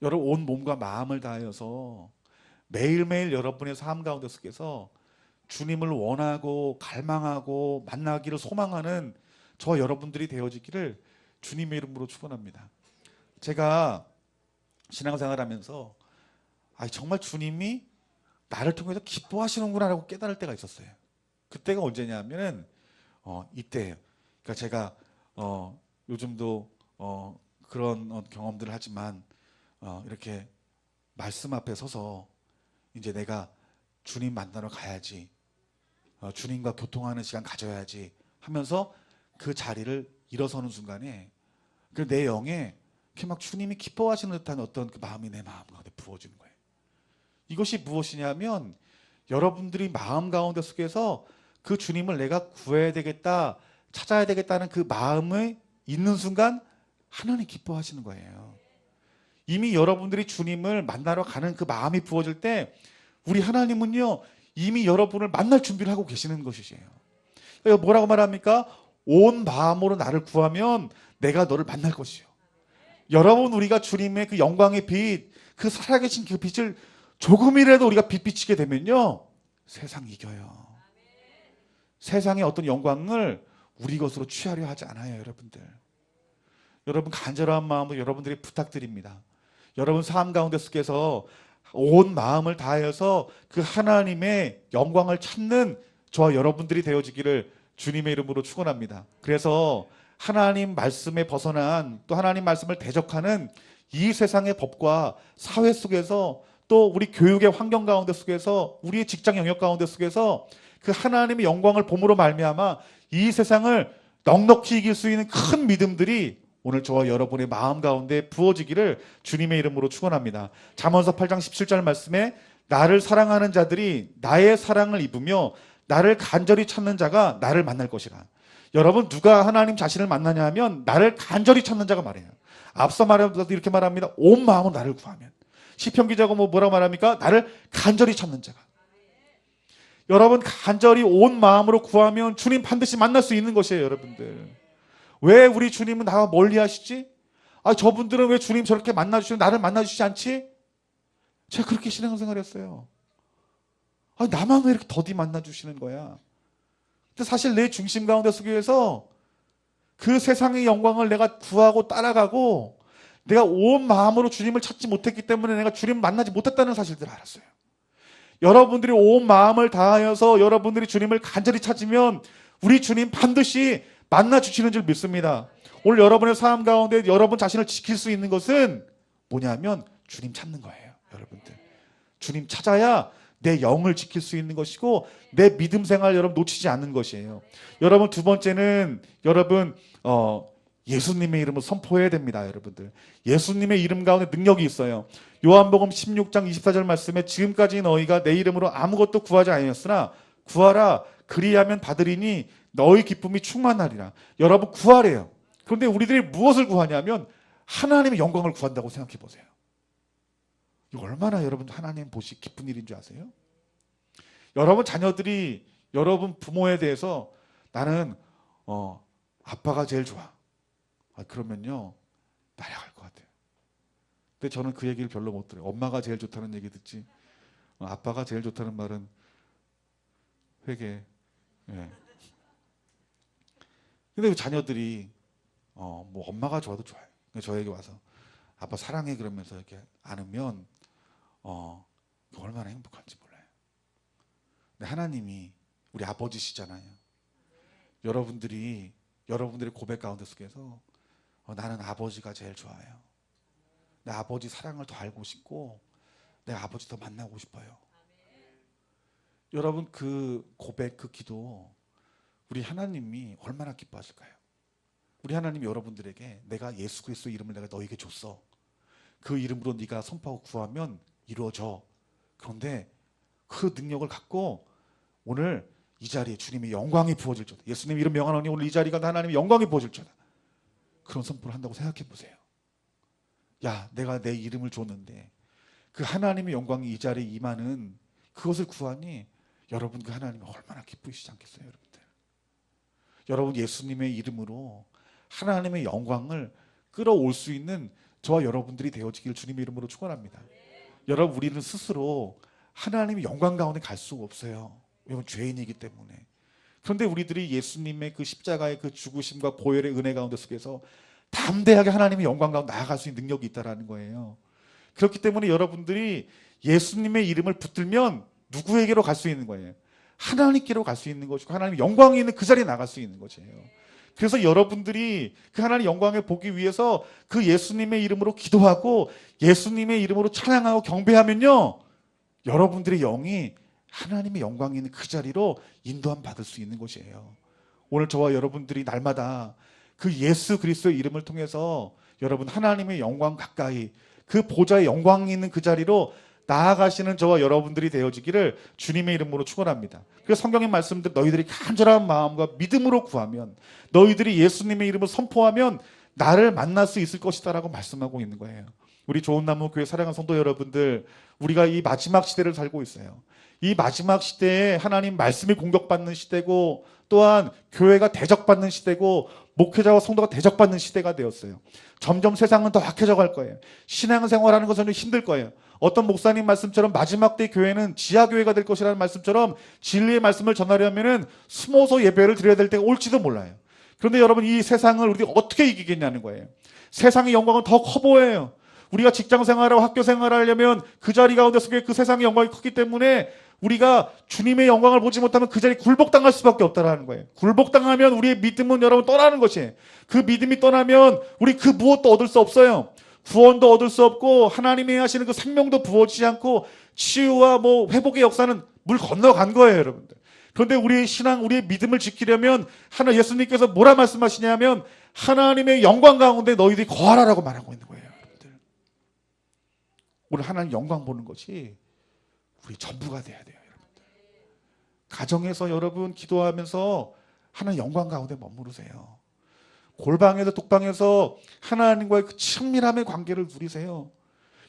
여러분, 온 몸과 마음을 다하여서 매일매일 여러분의 삶 가운데 속에서 주님을 원하고 갈망하고 만나기를 소망하는 저와 여러분들이 되어지기를 주님의 이름으로 축원합니다. 제가 신앙생활하면서 정말 주님이 나를 통해서 기뻐하시는구나라고 깨달을 때가 있었어요. 그때가 언제냐면은 이때예요. 그러니까 제가 요즘도 그런 경험들을 하지만 이렇게 말씀 앞에 서서 이제 내가 주님 만나러 가야지, 주님과 교통하는 시간 가져야지 하면서 그 자리를 일어서는 순간에 그 내 영에 이렇게 막 주님이 기뻐하시는 듯한 어떤 그 마음이 내 마음 가운데 부어지는 거예요. 이것이 무엇이냐면 여러분들이 마음 가운데 속에서 그 주님을 내가 구해야 되겠다, 찾아야 되겠다는 그 마음이 있는 순간 하나님 기뻐하시는 거예요. 이미 여러분들이 주님을 만나러 가는 그 마음이 부어질 때 우리 하나님은요 이미 여러분을 만날 준비를 하고 계시는 것이에요. 뭐라고 말합니까? 온 마음으로 나를 구하면 내가 너를 만날 것이요. 여러분, 우리가 주님의 그 영광의 빛, 그 살아계신 그 빛을 조금이라도 우리가 빛비치게 되면요 세상 이겨요. 세상의 어떤 영광을 우리 것으로 취하려 하지 않아요, 여러분들. 여러분, 간절한 마음으로 여러분들이 부탁드립니다. 여러분 삶 가운데 속에서 온 마음을 다하여서 그 하나님의 영광을 찾는 저와 여러분들이 되어지기를 주님의 이름으로 축원합니다. 그래서 하나님 말씀에 벗어난, 또 하나님 말씀을 대적하는 이 세상의 법과 사회 속에서, 또 우리 교육의 환경 가운데 속에서, 우리의 직장 영역 가운데 속에서 그 하나님의 영광을 봄으로 말미암아 이 세상을 넉넉히 이길 수 있는 큰 믿음들이 오늘 저와 여러분의 마음 가운데 부어지기를 주님의 이름으로 축원합니다. 잠언서 8장 17절 말씀에 나를 사랑하는 자들이 나의 사랑을 입으며 나를 간절히 찾는 자가 나를 만날 것이라. 여러분, 누가 하나님 자신을 만나냐 하면 나를 간절히 찾는 자가 말해요. 앞서 말해도 이렇게 말합니다. 온 마음으로 나를 구하면. 시편 기자가 뭐라고 말합니까? 나를 간절히 찾는 자가. 여러분, 간절히 온 마음으로 구하면 주님 반드시 만날 수 있는 것이에요, 여러분들. 왜 우리 주님은 나와 멀리 하시지? 저분들은 왜 주님 저렇게 만나주시면 나를 만나주시지 않지? 제가 그렇게 신앙생활 했어요. 나만 왜 이렇게 더디 만나주시는 거야? 근데 사실 내 중심 가운데 속에서 그 세상의 영광을 내가 구하고 따라가고 내가 온 마음으로 주님을 찾지 못했기 때문에 내가 주님을 만나지 못했다는 사실들을 알았어요. 여러분들이 온 마음을 다하여서 여러분들이 주님을 간절히 찾으면 우리 주님 반드시 만나 주시는 줄 믿습니다. 오늘 여러분의 삶 가운데 여러분 자신을 지킬 수 있는 것은 뭐냐면 주님 찾는 거예요. 여러분들 주님 찾아야 내 영을 지킬 수 있는 것이고 내 믿음 생활 여러분 놓치지 않는 것이에요. 여러분 두 번째는 여러분 예수님의 이름을 선포해야 됩니다. 여러분들 예수님의 이름 가운데 능력이 있어요. 요한복음 16장 24절 말씀에 지금까지 너희가 내 이름으로 아무것도 구하지 아니었으나 구하라 그리하면 받으리니 너희 기쁨이 충만하리라. 여러분 구하래요. 그런데 우리들이 무엇을 구하냐면 하나님의 영광을 구한다고 생각해 보세요. 이거 얼마나 여러분 하나님 보시 기쁜 일인 줄 아세요? 여러분 자녀들이 여러분 부모에 대해서 나는 아빠가 제일 좋아. 그러면요 날아갈 것 같아요. 근데 저는 그 얘기를 별로 못 들어요. 엄마가 제일 좋다는 얘기 듣지 아빠가 제일 좋다는 말은 회개. 예. 근데 자녀들이 뭐 엄마가 좋아도 좋아요. 저에게 와서 아빠 사랑해 그러면서 이렇게 안으면 얼마나 행복한지 몰라요. 근데 하나님이 우리 아버지시잖아요. 여러분들의 고백 가운데 속에서 나는 아버지가 제일 좋아요. 내 아버지 사랑을 더 알고 싶고 내 아버지 더 만나고 싶어요. 여러분 그 고백 그 기도 우리 하나님이 얼마나 기뻐하실까요? 우리 하나님이 여러분들에게 내가 예수 그리스도 이름을 내가 너에게 줬어. 그 이름으로 네가 선포하고 구하면 이루어져. 그런데 그 능력을 갖고 오늘 이 자리에 주님의 영광이 부어질 줄 예수님 이름 명하노니 오늘 이 자리가 하나님의 영광이 부어질 줄 그런 선포를 한다고 생각해 보세요. 야 내가 내 이름을 줬는데 그 하나님의 영광이 이 자리에 임하는 그것을 구하니 여러분 그 하나님이 얼마나 기쁘시지 않겠어요. 여러분들 여러분 예수님의 이름으로 하나님의 영광을 끌어올 수 있는 저와 여러분들이 되어지길 주님의 이름으로 축원합니다. 여러분 우리는 스스로 하나님의 영광 가운데 갈 수가 없어요. 왜냐하면 죄인이기 때문에. 그런데 우리들이 예수님의 그 십자가의 그 죽으심과 보혈의 은혜 가운데 속에서 담대하게 하나님의 영광 가운데 나아갈 수 있는 능력이 있다는 거예요. 그렇기 때문에 여러분들이 예수님의 이름을 붙들면 누구에게로 갈 수 있는 거예요? 하나님께로 갈 수 있는 것이고 하나님의 영광이 있는 그 자리에 나갈 수 있는 것이에요. 그래서 여러분들이 그 하나님의 영광을 보기 위해서 그 예수님의 이름으로 기도하고 예수님의 이름으로 찬양하고 경배하면요 여러분들의 영이 하나님의 영광이 있는 그 자리로 인도함 받을 수 있는 것이에요. 오늘 저와 여러분들이 날마다 그 예수 그리스도의 이름을 통해서 여러분 하나님의 영광 가까이 그 보좌의 영광이 있는 그 자리로 나아가시는 저와 여러분들이 되어지기를 주님의 이름으로 축원합니다. 그래서 성경의 말씀들 너희들이 간절한 마음과 믿음으로 구하면 너희들이 예수님의 이름을 선포하면 나를 만날 수 있을 것이다 라고 말씀하고 있는 거예요. 우리 좋은나무 교회 사랑하는 성도 여러분들 우리가 이 마지막 시대를 살고 있어요. 이 마지막 시대에 하나님 말씀이 공격받는 시대고 또한 교회가 대적받는 시대고 목회자와 성도가 대적받는 시대가 되었어요. 점점 세상은 더 악해져 갈 거예요. 신앙생활하는 것은 좀 힘들 거예요. 어떤 목사님 말씀처럼 마지막 때 교회는 지하교회가 될 것이라는 말씀처럼 진리의 말씀을 전하려면은 숨어서 예배를 드려야 될 때가 올지도 몰라요. 그런데 여러분 이 세상을 우리가 어떻게 이기겠냐는 거예요. 세상의 영광은 더 커 보여요. 우리가 직장 생활하고 학교 생활을 하려면 그 자리 가운데 속에 그 세상의 영광이 컸기 때문에 우리가 주님의 영광을 보지 못하면 그 자리에 굴복당할 수밖에 없다는 거예요. 굴복당하면 우리의 믿음은 여러분 떠나는 것이에요. 그 믿음이 떠나면 우리 그 무엇도 얻을 수 없어요. 구원도 얻을 수 없고 하나님이 하시는 그 생명도 부어지지 않고 치유와 회복의 역사는 물 건너간 거예요, 여러분들. 그런데 우리의 신앙, 우리의 믿음을 지키려면 예수님께서 뭐라 말씀하시냐면 하나님의 영광 가운데 너희들이 거하라라고 말하고 있는 거예요, 여러분들. 오늘 하나님 영광 보는 것이 우리 전부가 돼야 돼요, 여러분들. 가정에서 여러분 기도하면서 하나님 영광 가운데 머무르세요. 골방에서 독방에서 하나님과의 그 친밀함의 관계를 누리세요.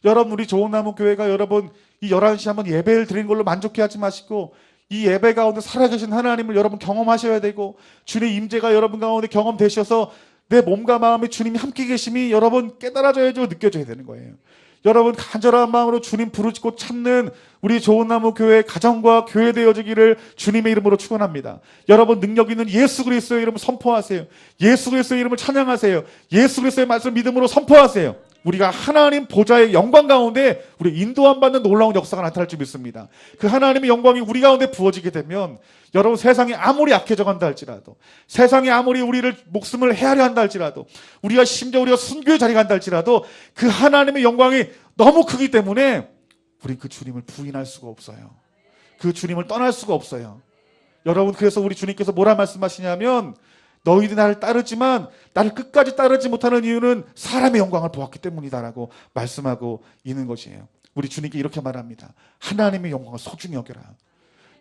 여러분 우리 좋은나무 교회가 여러분 이 11시 한번 예배를 드리는 걸로 만족해하지 마시고 이 예배 가운데 살아계신 하나님을 여러분 경험하셔야 되고 주님의 임재가 여러분 가운데 경험되셔서 내 몸과 마음에 주님이 함께 계심이 여러분 깨달아져야죠. 느껴져야 되는 거예요. 여러분 간절한 마음으로 주님 부르짖고 찾는 우리 좋은나무 교회 가정과 교회 되어지기를 주님의 이름으로 축원합니다. 여러분 능력 있는 예수 그리스도의 이름을 선포하세요. 예수 그리스도의 이름을 찬양하세요. 예수 그리스도의 말씀을 믿음으로 선포하세요. 우리가 하나님 보좌의 영광 가운데 우리 인도함 받는 놀라운 역사가 나타날 줄 믿습니다. 그 하나님의 영광이 우리 가운데 부어지게 되면 여러분, 세상이 아무리 약해져 간다 할지라도, 세상이 아무리 우리를 목숨을 헤아려 한다 할지라도, 우리가 심지어 우리가 순교의 자리에 간다 할지라도 그 하나님의 영광이 너무 크기 때문에 우리 그 주님을 부인할 수가 없어요. 그 주님을 떠날 수가 없어요. 여러분, 그래서 우리 주님께서 뭐라 말씀하시냐면, 너희들이 나를 따르지만 나를 끝까지 따르지 못하는 이유는 사람의 영광을 보았기 때문이다라고 말씀하고 있는 것이에요. 우리 주님께 이렇게 말합니다. 하나님의 영광을 소중히 여겨라.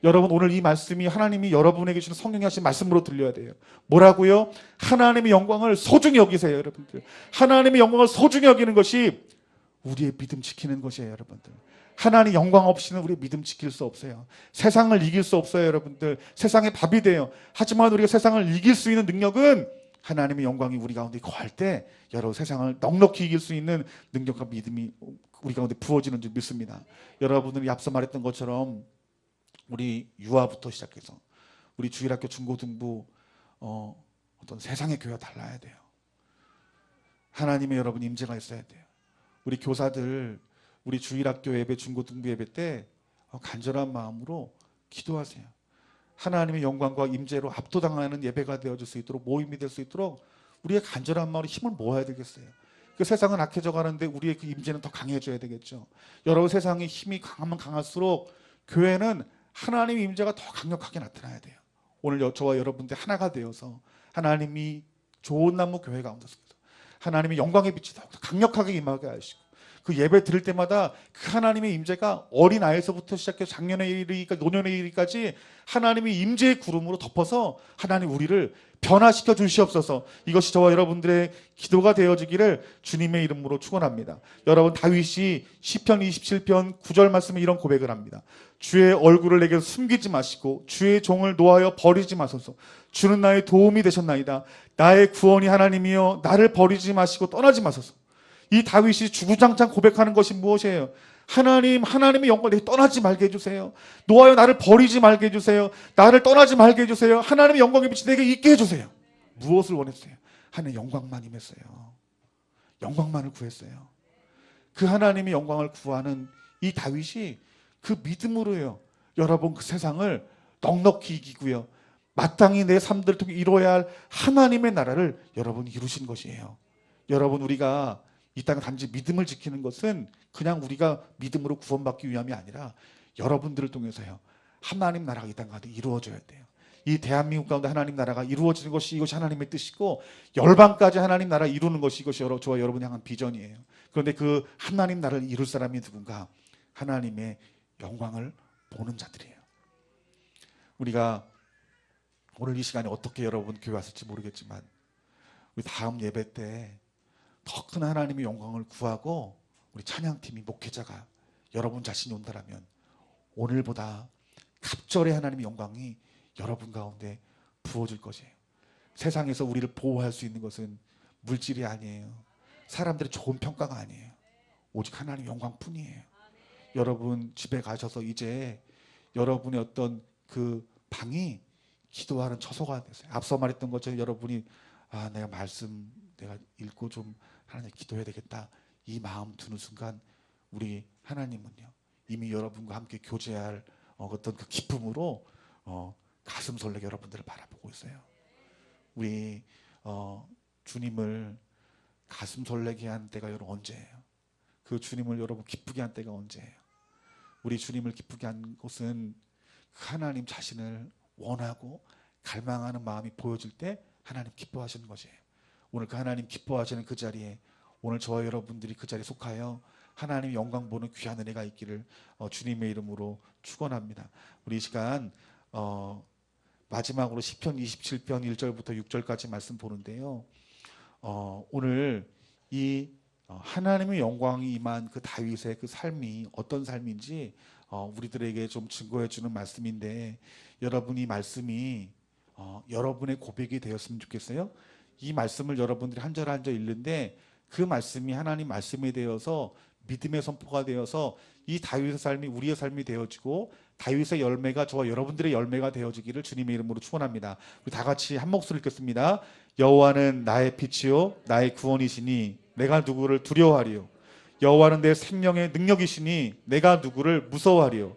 여러분, 오늘 이 말씀이 하나님이 여러분에게 주신 성령이 하신 말씀으로 들려야 돼요. 뭐라고요? 하나님의 영광을 소중히 여기세요, 여러분들. 하나님의 영광을 소중히 여기는 것이 우리의 믿음 지키는 것이에요, 여러분들. 하나님 영광 없이는 우리 믿음 지킬 수 없어요. 세상을 이길 수 없어요, 여러분들. 세상의 밥이 돼요. 하지만 우리가 세상을 이길 수 있는 능력은 하나님의 영광이 우리 가운데 거할 때 여러분, 세상을 넉넉히 이길 수 있는 능력과 믿음이 우리 가운데 부어지는 줄 믿습니다. 여러분들이 앞서 말했던 것처럼 우리 유아부터 시작해서 우리 주일학교 중고등부 어떤 세상의 교회와 달라야 돼요. 하나님의 여러분 임재가 있어야 돼요. 우리 교사들 우리 주일학교 예배, 중고등부 예배 때 간절한 마음으로 기도하세요. 하나님의 영광과 임재로 압도당하는 예배가 되어줄 수 있도록, 모임이 될 수 있도록 우리의 간절한 마음으로 힘을 모아야 되겠어요. 그 세상은 악해져 가는데 우리의 그 임재는 더 강해져야 되겠죠. 여러분, 세상의 힘이 강하면 강할수록 교회는 하나님의 임재가 더 강력하게 나타나야 돼요. 오늘 저와 여러분들 하나가 되어서 하나님이 좋은 나무 교회 가운데서 하나님의 영광의 빛이 더욱더 강력하게 임하게 하시고, 그 예배 드릴 때마다 그 하나님의 임재가 어린아이에서부터 시작해서 작년에 이르기까지, 노년에 이르기까지 하나님의 임재의 구름으로 덮어서 하나님 우리를 변화시켜 주시옵소서. 이것이 저와 여러분들의 기도가 되어지기를 주님의 이름으로 축원합니다. 여러분, 다윗이 시편 27편 9절 말씀에 이런 고백을 합니다. 주의 얼굴을 내게 숨기지 마시고 주의 종을 노하여 버리지 마소서. 주는 나의 도움이 되셨나이다. 나의 구원이 하나님이여 나를 버리지 마시고 떠나지 마소서. 이 다윗이 주구장창 고백하는 것이 무엇이에요? 하나님, 하나님의 영광을 내게 떠나지 말게 해주세요. 노하여 나를 버리지 말게 해주세요. 나를 떠나지 말게 해주세요. 하나님의 영광의 빛이 내게 있게 해주세요. 무엇을 원했어요? 하나님의 영광만 임했어요. 영광만을 구했어요. 그 하나님의 영광을 구하는 이 다윗이 그 믿음으로요, 여러분, 그 세상을 넉넉히 이기고요, 마땅히 내 삶들을 통해 이루어야 할 하나님의 나라를 여러분 이루신 것이에요. 여러분, 우리가 이 땅에 단지 믿음을 지키는 것은 그냥 우리가 믿음으로 구원받기 위함이 아니라 여러분들을 통해서요, 하나님 나라가 이 땅 가운데 이루어져야 돼요. 이 대한민국 가운데 하나님 나라가 이루어지는 것이, 이것이 하나님의 뜻이고, 열방까지 하나님 나라 이루는 것이, 이것이 저와 여러분이 향한 비전이에요. 그런데 그 하나님 나라를 이룰 사람이 누군가? 하나님의 영광을 보는 자들이에요. 우리가 오늘 이 시간에 어떻게 여러분 교회 왔을지 모르겠지만, 우리 다음 예배 때 더 큰 하나님의 영광을 구하고 우리 찬양팀이, 목회자가 여러분 자신이 온다라면 오늘보다 갑절의 하나님의 영광이 여러분 가운데 부어질 것이에요. 세상에서 우리를 보호할 수 있는 것은 물질이 아니에요. 사람들의 좋은 평가가 아니에요. 오직 하나님의 영광뿐이에요. 여러분 집에 가셔서 이제 여러분의 어떤 그 방이 기도하는 처소가 되세요. 앞서 말했던 것처럼 여러분이 내가 말씀 내가 읽고 좀 하나님 기도해야 되겠다, 이 마음 드는 순간 우리 하나님은요, 이미 여러분과 함께 교제할 어떤 그 기쁨으로 가슴 설레게 여러분들을 바라보고 있어요. 우리 주님을 가슴 설레게 한 때가 여러분 언제예요? 그 주님을 여러분 기쁘게 한 때가 언제예요? 우리 주님을 기쁘게 한 것은 하나님 자신을 원하고 갈망하는 마음이 보여질 때 하나님 기뻐하시는 것이에요. 오늘 그 하나님 기뻐하시는 그 자리에 오늘 저와 여러분들이 그 자리에 속하여 하나님 영광 보는 귀한 은혜가 있기를 주님의 이름으로 축원합니다. 우리 이 시간 마지막으로 시편 27편 1절부터 6절까지 말씀 보는데요, 오늘 이 하나님의 영광이 임한 그 다윗의 그 삶이 어떤 삶인지 우리들에게 좀 증거해 주는 말씀인데, 여러분 이 말씀이 여러분의 고백이 되었으면 좋겠어요. 이 말씀을 여러분들이 한 절 한 절 읽는데 그 말씀이 하나님 말씀이 되어서 믿음의 선포가 되어서 이 다윗의 삶이 우리의 삶이 되어지고 다윗의 열매가 저와 여러분들의 열매가 되어지기를 주님의 이름으로 축원합니다. 우리 다 같이 한 목소리 읽겠습니다. 여호와는 나의 빛이요 나의 구원이시니 내가 누구를 두려워하리요? 여호와는 내 생명의 능력이시니 내가 누구를 무서워하리요?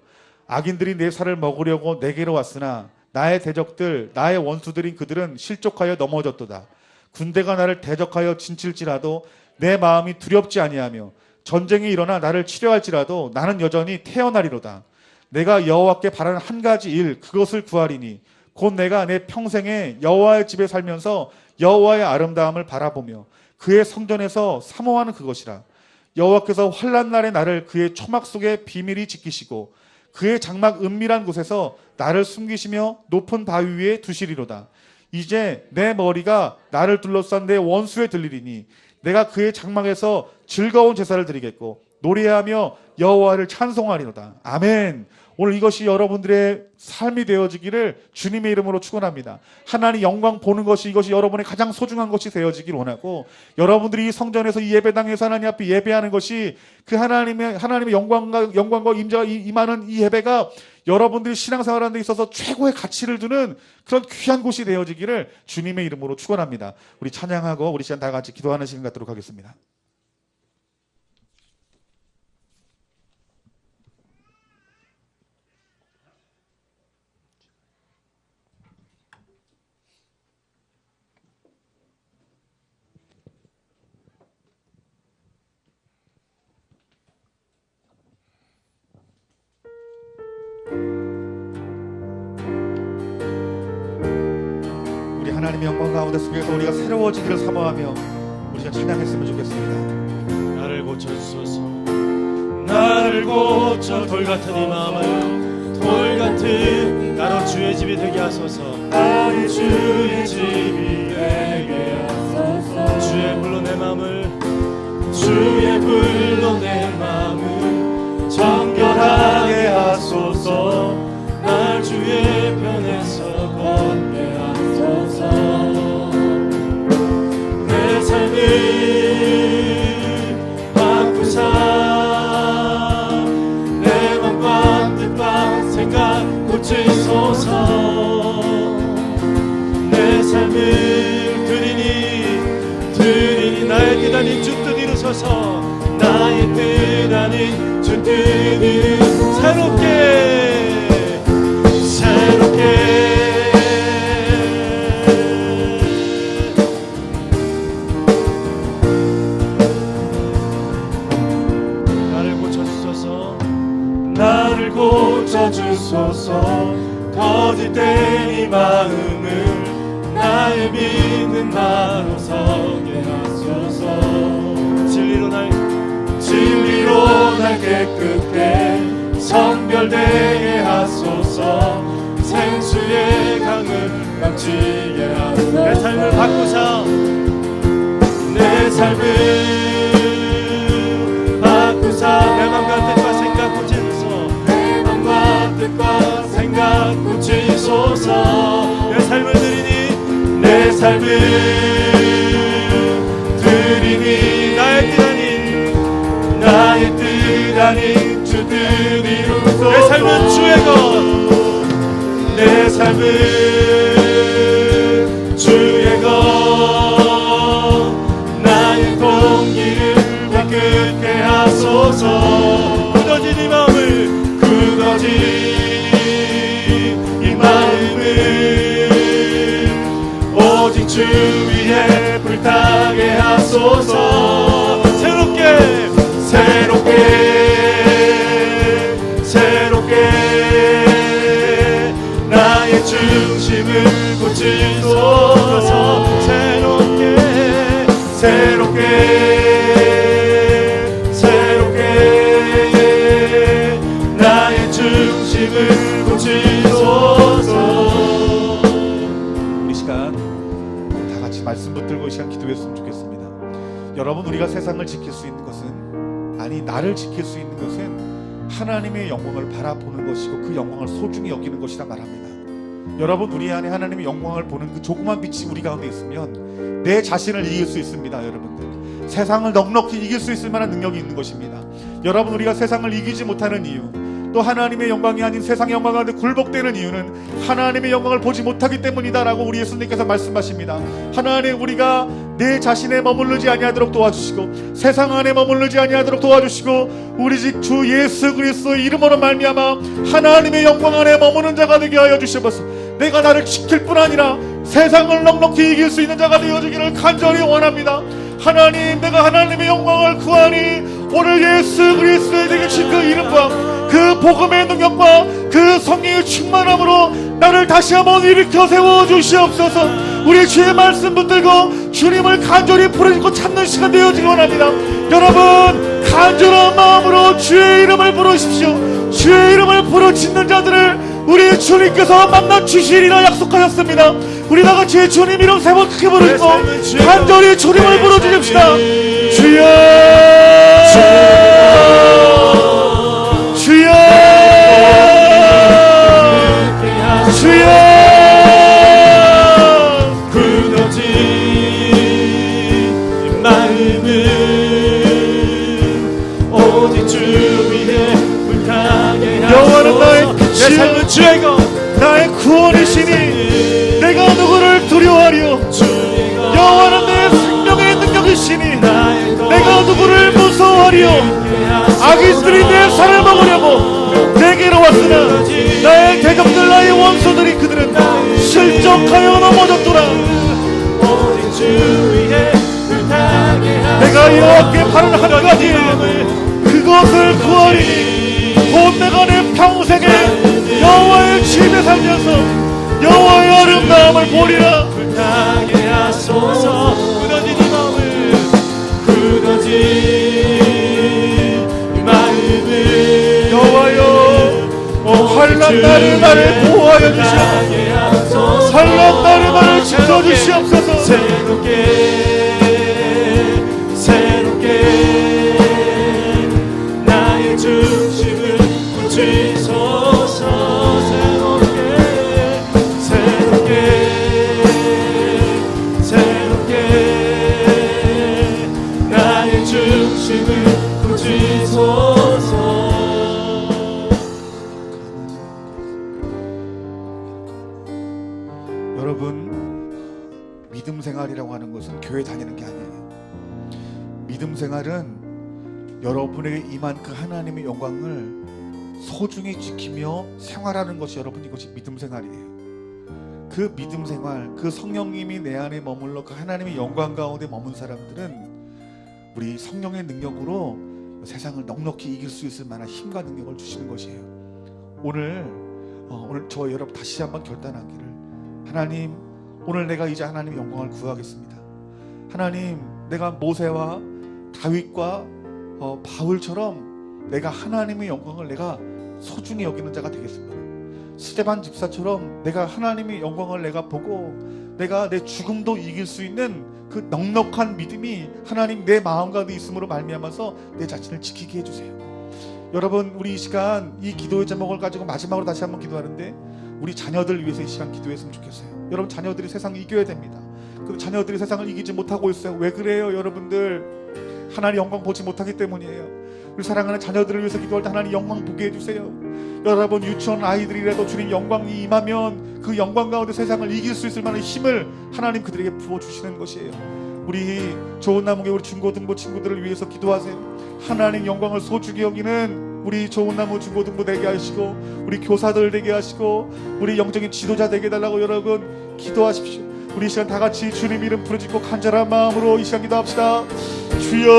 악인들이 내 살을 먹으려고 내게로 왔으나 나의 대적들 나의 원수들인 그들은 실족하여 넘어졌도다. 군대가 나를 대적하여 진칠지라도 내 마음이 두렵지 아니하며 전쟁이 일어나 나를 치려할지라도 나는 여전히 태어나리로다. 내가 여호와께 바라는 한 가지 일 그것을 구하리니 곧 내가 내 평생에 여호와의 집에 살면서 여호와의 아름다움을 바라보며 그의 성전에서 사모하는 그것이라. 여호와께서 환난 날에 나를 그의 초막 속에 비밀히 지키시고 그의 장막 은밀한 곳에서 나를 숨기시며 높은 바위 위에 두시리로다. 이제 내 머리가 나를 둘러싼 내 원수에 들리리니 내가 그의 장막에서 즐거운 제사를 드리겠고 노래하며 여호와를 찬송하리로다. 아멘. 오늘 이것이 여러분들의 삶이 되어지기를 주님의 이름으로 축원합니다. 하나님 영광 보는 것이 이것이 여러분의 가장 소중한 것이 되어지길 원하고, 여러분들이 이 성전에서 이 예배당에서 하나님 앞에 예배하는 것이 그 하나님의 영광과 임재가 임하는 이 예배가 여러분들이 신앙생활하는 데 있어서 최고의 가치를 두는 그런 귀한 곳이 되어지기를 주님의 이름으로 축원합니다. 우리 찬양하고 우리 시간 다 같이 기도하는 시간 갖도록 하겠습니다. 우리 하나님의 영광 가운데 속에서 우리가 새로워지기를 사모하며 우리가 찬양했으면 좋겠습니다. 나를 고쳐주소서. 나를 고쳐 돌같은 이 마음을 돌같은 나로 주의 집이 되게 하소서. 나를 주의 집이 되게 하소서. 주의 불로 내 마음을 정결하게 하소서. 날 주의 편에서 걷게 하소서. 내 삶을 바꾸사 내 맘과 뜻과 생각 고치소서. 내 삶을 드리니 나의 뜻 아닌 주 뜻 이루소서. 나의 뜻 아닌 주 뜻 이루 새롭게 나를 고쳐주소서. 거짓된 이 마음을 나의 믿는 바로 서게 하소서. 진리로 날 깨끗게 성별되게 하소서. 생수의 강을 넘치게 하소서. 내 삶을 바꾸사 내 맘과 뜻과 생각 고치소서. 내 맘과 뜻과 생각 고치소서. 내 삶을 드리니 나의 뜻 아닌 주 뜻 이루소서. 내 삶은 주의 것. 내 삶은 주의 것. 나의 동기를 깨끗게 하소서. 굳어진 이 마음을 오직 주 위에 불타게 하소서. 새롭게 나의 중심을 고치소서. 새롭게 나의 중심을 고치소서. 우리 시간 다 같이 말씀 붙들고 이 시간 기도했으면 좋겠습니다. 여러분, 우리가 세상을 지킬 수 있는 것은, 아니 나를 지킬 수 있는 것은 하나님의 영광을 바라보는 것이고 그 영광을 소중히 여기는 것이라 말합니다. 여러분, 우리 안에 하나님의 영광을 보는 그 조그만 빛이 우리 가운데 있으면 내 자신을 이길 수 있습니다. 여러분들, 세상을 넉넉히 이길 수 있을 만한 능력이 있는 것입니다. 여러분, 우리가 세상을 이기지 못하는 이유, 또 하나님의 영광이 아닌 세상의 영광 가운데 굴복되는 이유는 하나님의 영광을 보지 못하기 때문이다 라고 우리 예수님께서 말씀하십니다. 하나님, 우리가 내 자신에 머무르지 아니하도록 도와주시고 세상 안에 머무르지 아니하도록 도와주시고 우리 주 예수 그리스도의 이름으로 말미암아 하나님의 영광 안에 머무는 자가 되게 하여 주시옵소서. 내가 나를 지킬 뿐 아니라 세상을 넉넉히 이길 수 있는 자가 되어주기를 간절히 원합니다. 하나님, 내가 하나님의 영광을 구하니 오늘 예수 그리스도의 되게 신 그 이름과 그 복음의 능력과 그 성령의 충만함으로 나를 다시 한번 일으켜 세워 주시옵소서. 우리 주의 말씀 붙들고 주님을 간절히 부르짖고 찾는 시간 되어지기 원합니다. 여러분, 간절한 마음으로 주의 이름을 부르십시오. 주의 이름을 부르짖는 자들을 우리 주님께서 만나 주시리라 약속하셨습니다. 우리 다같이 주님 이름 세 번 크게 부르시고 간절히 주님을 부르짖읍시다. 주여, 주여, 주여. 굳어진 마음은 오직 주 위에 불타게 여호와는 나의 하소서. 내 빛이요 삶은 주의 것 나의 구원이시니 내가 누구를 두려워하리요. 여호와는 내 생명의 능력이시니 내가 누구를 무서워하리요. 악인들이 내 살을 먹으려고 내게로 왔으나 나의 대적들 나의 원수들이 그들은 실족하여 넘어졌도다. 내가 여호와께 바른 한 가지 그것을 구하리니 곧 내가 내 평생에 여호와의 집에 살면서 여호와의 아름다움을 보리라. 불타게 하소서. 굳어진 이 마음을 굳어진 이 마음을 여호와여, 환난 날에 나를 보호하여 주시옵소서. 환난 날에 나를 지켜주시옵소서. 새롭게 나의 중심을 붙이소서. 새롭게 나의 중심을 붙이소서. 여러분, 믿음 생활이라고 하는 것은 교회 다니는 게 아니에요. 믿음 생활은 여러분에게 임한 그 하나님의 영광을 소중히 지키며 생활하는 것이 여러분, 이것이 믿음 생활이에요. 그 믿음 생활, 그 성령님이 내 안에 머물러 그 하나님의 영광 가운데 머문 사람들은 우리 성령의 능력으로 세상을 넉넉히 이길 수 있을 만한 힘과 능력을 주시는 것이에요. 오늘 저 여러분 다시 한번 결단하기를, 하나님, 오늘 내가 이제 하나님의 영광을 구하겠습니다. 하나님, 내가 모세와 다윗과 바울처럼 내가 하나님의 영광을 내가 소중히 여기는 자가 되겠습니다. 스데반 집사처럼 내가 하나님의 영광을 내가 보고 내가 내 죽음도 이길 수 있는 그 넉넉한 믿음이 하나님 내 마음 가운데 있음으로 말미암아서 내 자신을 지키게 해주세요. 여러분, 우리 이 시간 이 기도의 제목을 가지고 마지막으로 다시 한번 기도하는데, 우리 자녀들 위해서 이 시간 기도했으면 좋겠어요. 여러분, 자녀들이 세상을 이겨야 됩니다. 그리고 자녀들이 세상을 이기지 못하고 있어요. 왜 그래요? 여러분들, 하나님 영광 보지 못하기 때문이에요. 우리 사랑하는 자녀들을 위해서 기도할 때 하나님 영광 보게 해주세요. 여러분, 유치원 아이들이라도 주님 영광이 임하면 그 영광 가운데 세상을 이길 수 있을 만한 힘을 하나님 그들에게 부어주시는 것이에요. 우리 좋은 나무교회 우리 중고등부 친구들을 위해서 기도하세요. 하나님 영광을 소중히 여기는 우리 좋은 나무 중고등부 되게 하시고, 우리 교사들 되게 하시고, 우리 영적인 지도자 되게 해달라고 여러분 기도하십시오. 우리 이 시간 다 같이 주님 이름 부르짖고 간절한 마음으로 이 시간 기도합시다. 주여,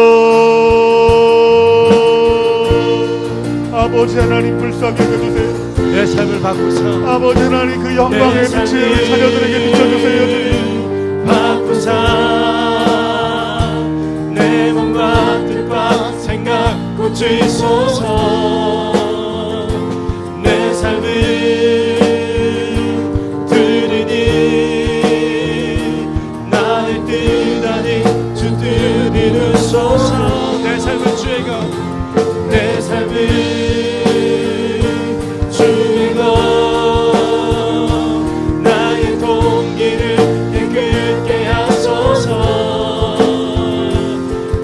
아버지 하나님 불쌍히 여겨주세요. 내 삶을 바꾸사. 아버지 하나님 그 영광의 빛을 우리 자녀들에게 비춰주세요. 주님 바꾸사. 내 몸과 뜻과 생각 고치소서. 내 삶을 드리니 나의 뜻 아닌 주 뜻 이루소서. 내 삶을 주의 것, 내 삶을 주의 것, 나의 동기를 깨끗게 하소서.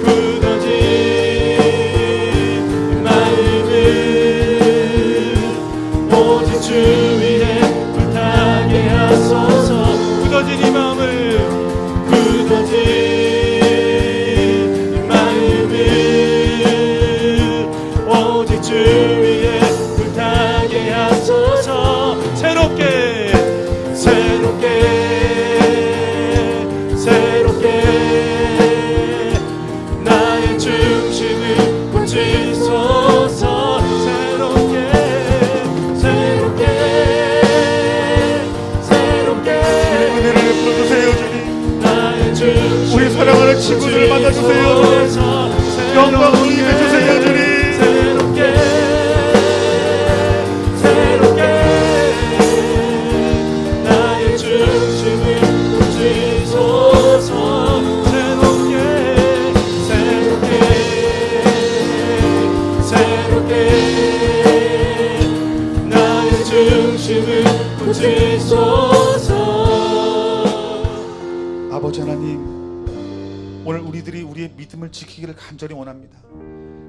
굳어진 마음을 새롭게 나의 중심을 고치소서. 새롭게 은혜를 베풀어주세요 주님. 나의 중심을 우리 사랑하는 친구들을 만나주세요. 영광을 임해주세요 주님. 새롭게 나의 중심을 고치소서. 새롭게 나의 중심을 고치소서. 아버지 하나님, 오늘 우리들이 우리의 믿음을 지키기를 간절히 원합니다.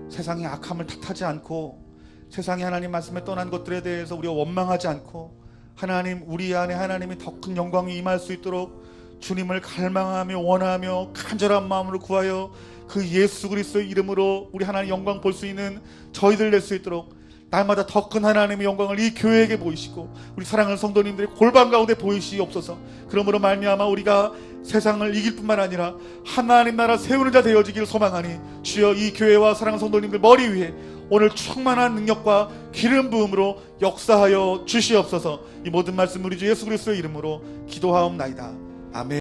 세상의 악함을 탓하지 않고 세상의 하나님 말씀에 떠난 것들에 대해서 우리가 원망하지 않고 하나님, 우리 안에 하나님이 더 큰 영광이 임할 수 있도록 주님을 갈망하며 원하며 간절한 마음으로 구하여 그 예수 그리스도의 이름으로 우리 하나님 영광 볼 수 있는 저희들 낼 수 있도록 날마다 더 큰 하나님의 영광을 이 교회에게 보이시고 우리 사랑하는 성도님들의 골방 가운데 보이시옵소서. 그러므로 말미암아 우리가 세상을 이길 뿐만 아니라 하나님 나라 세우는 자 되어지기를 소망하니 주여 이 교회와 사랑하는 성도님들 머리 위에 오늘 충만한 능력과 기름 부음으로 역사하여 주시옵소서. 이 모든 말씀 우리 주 예수 그리스도의 이름으로 기도하옵나이다. 아멘.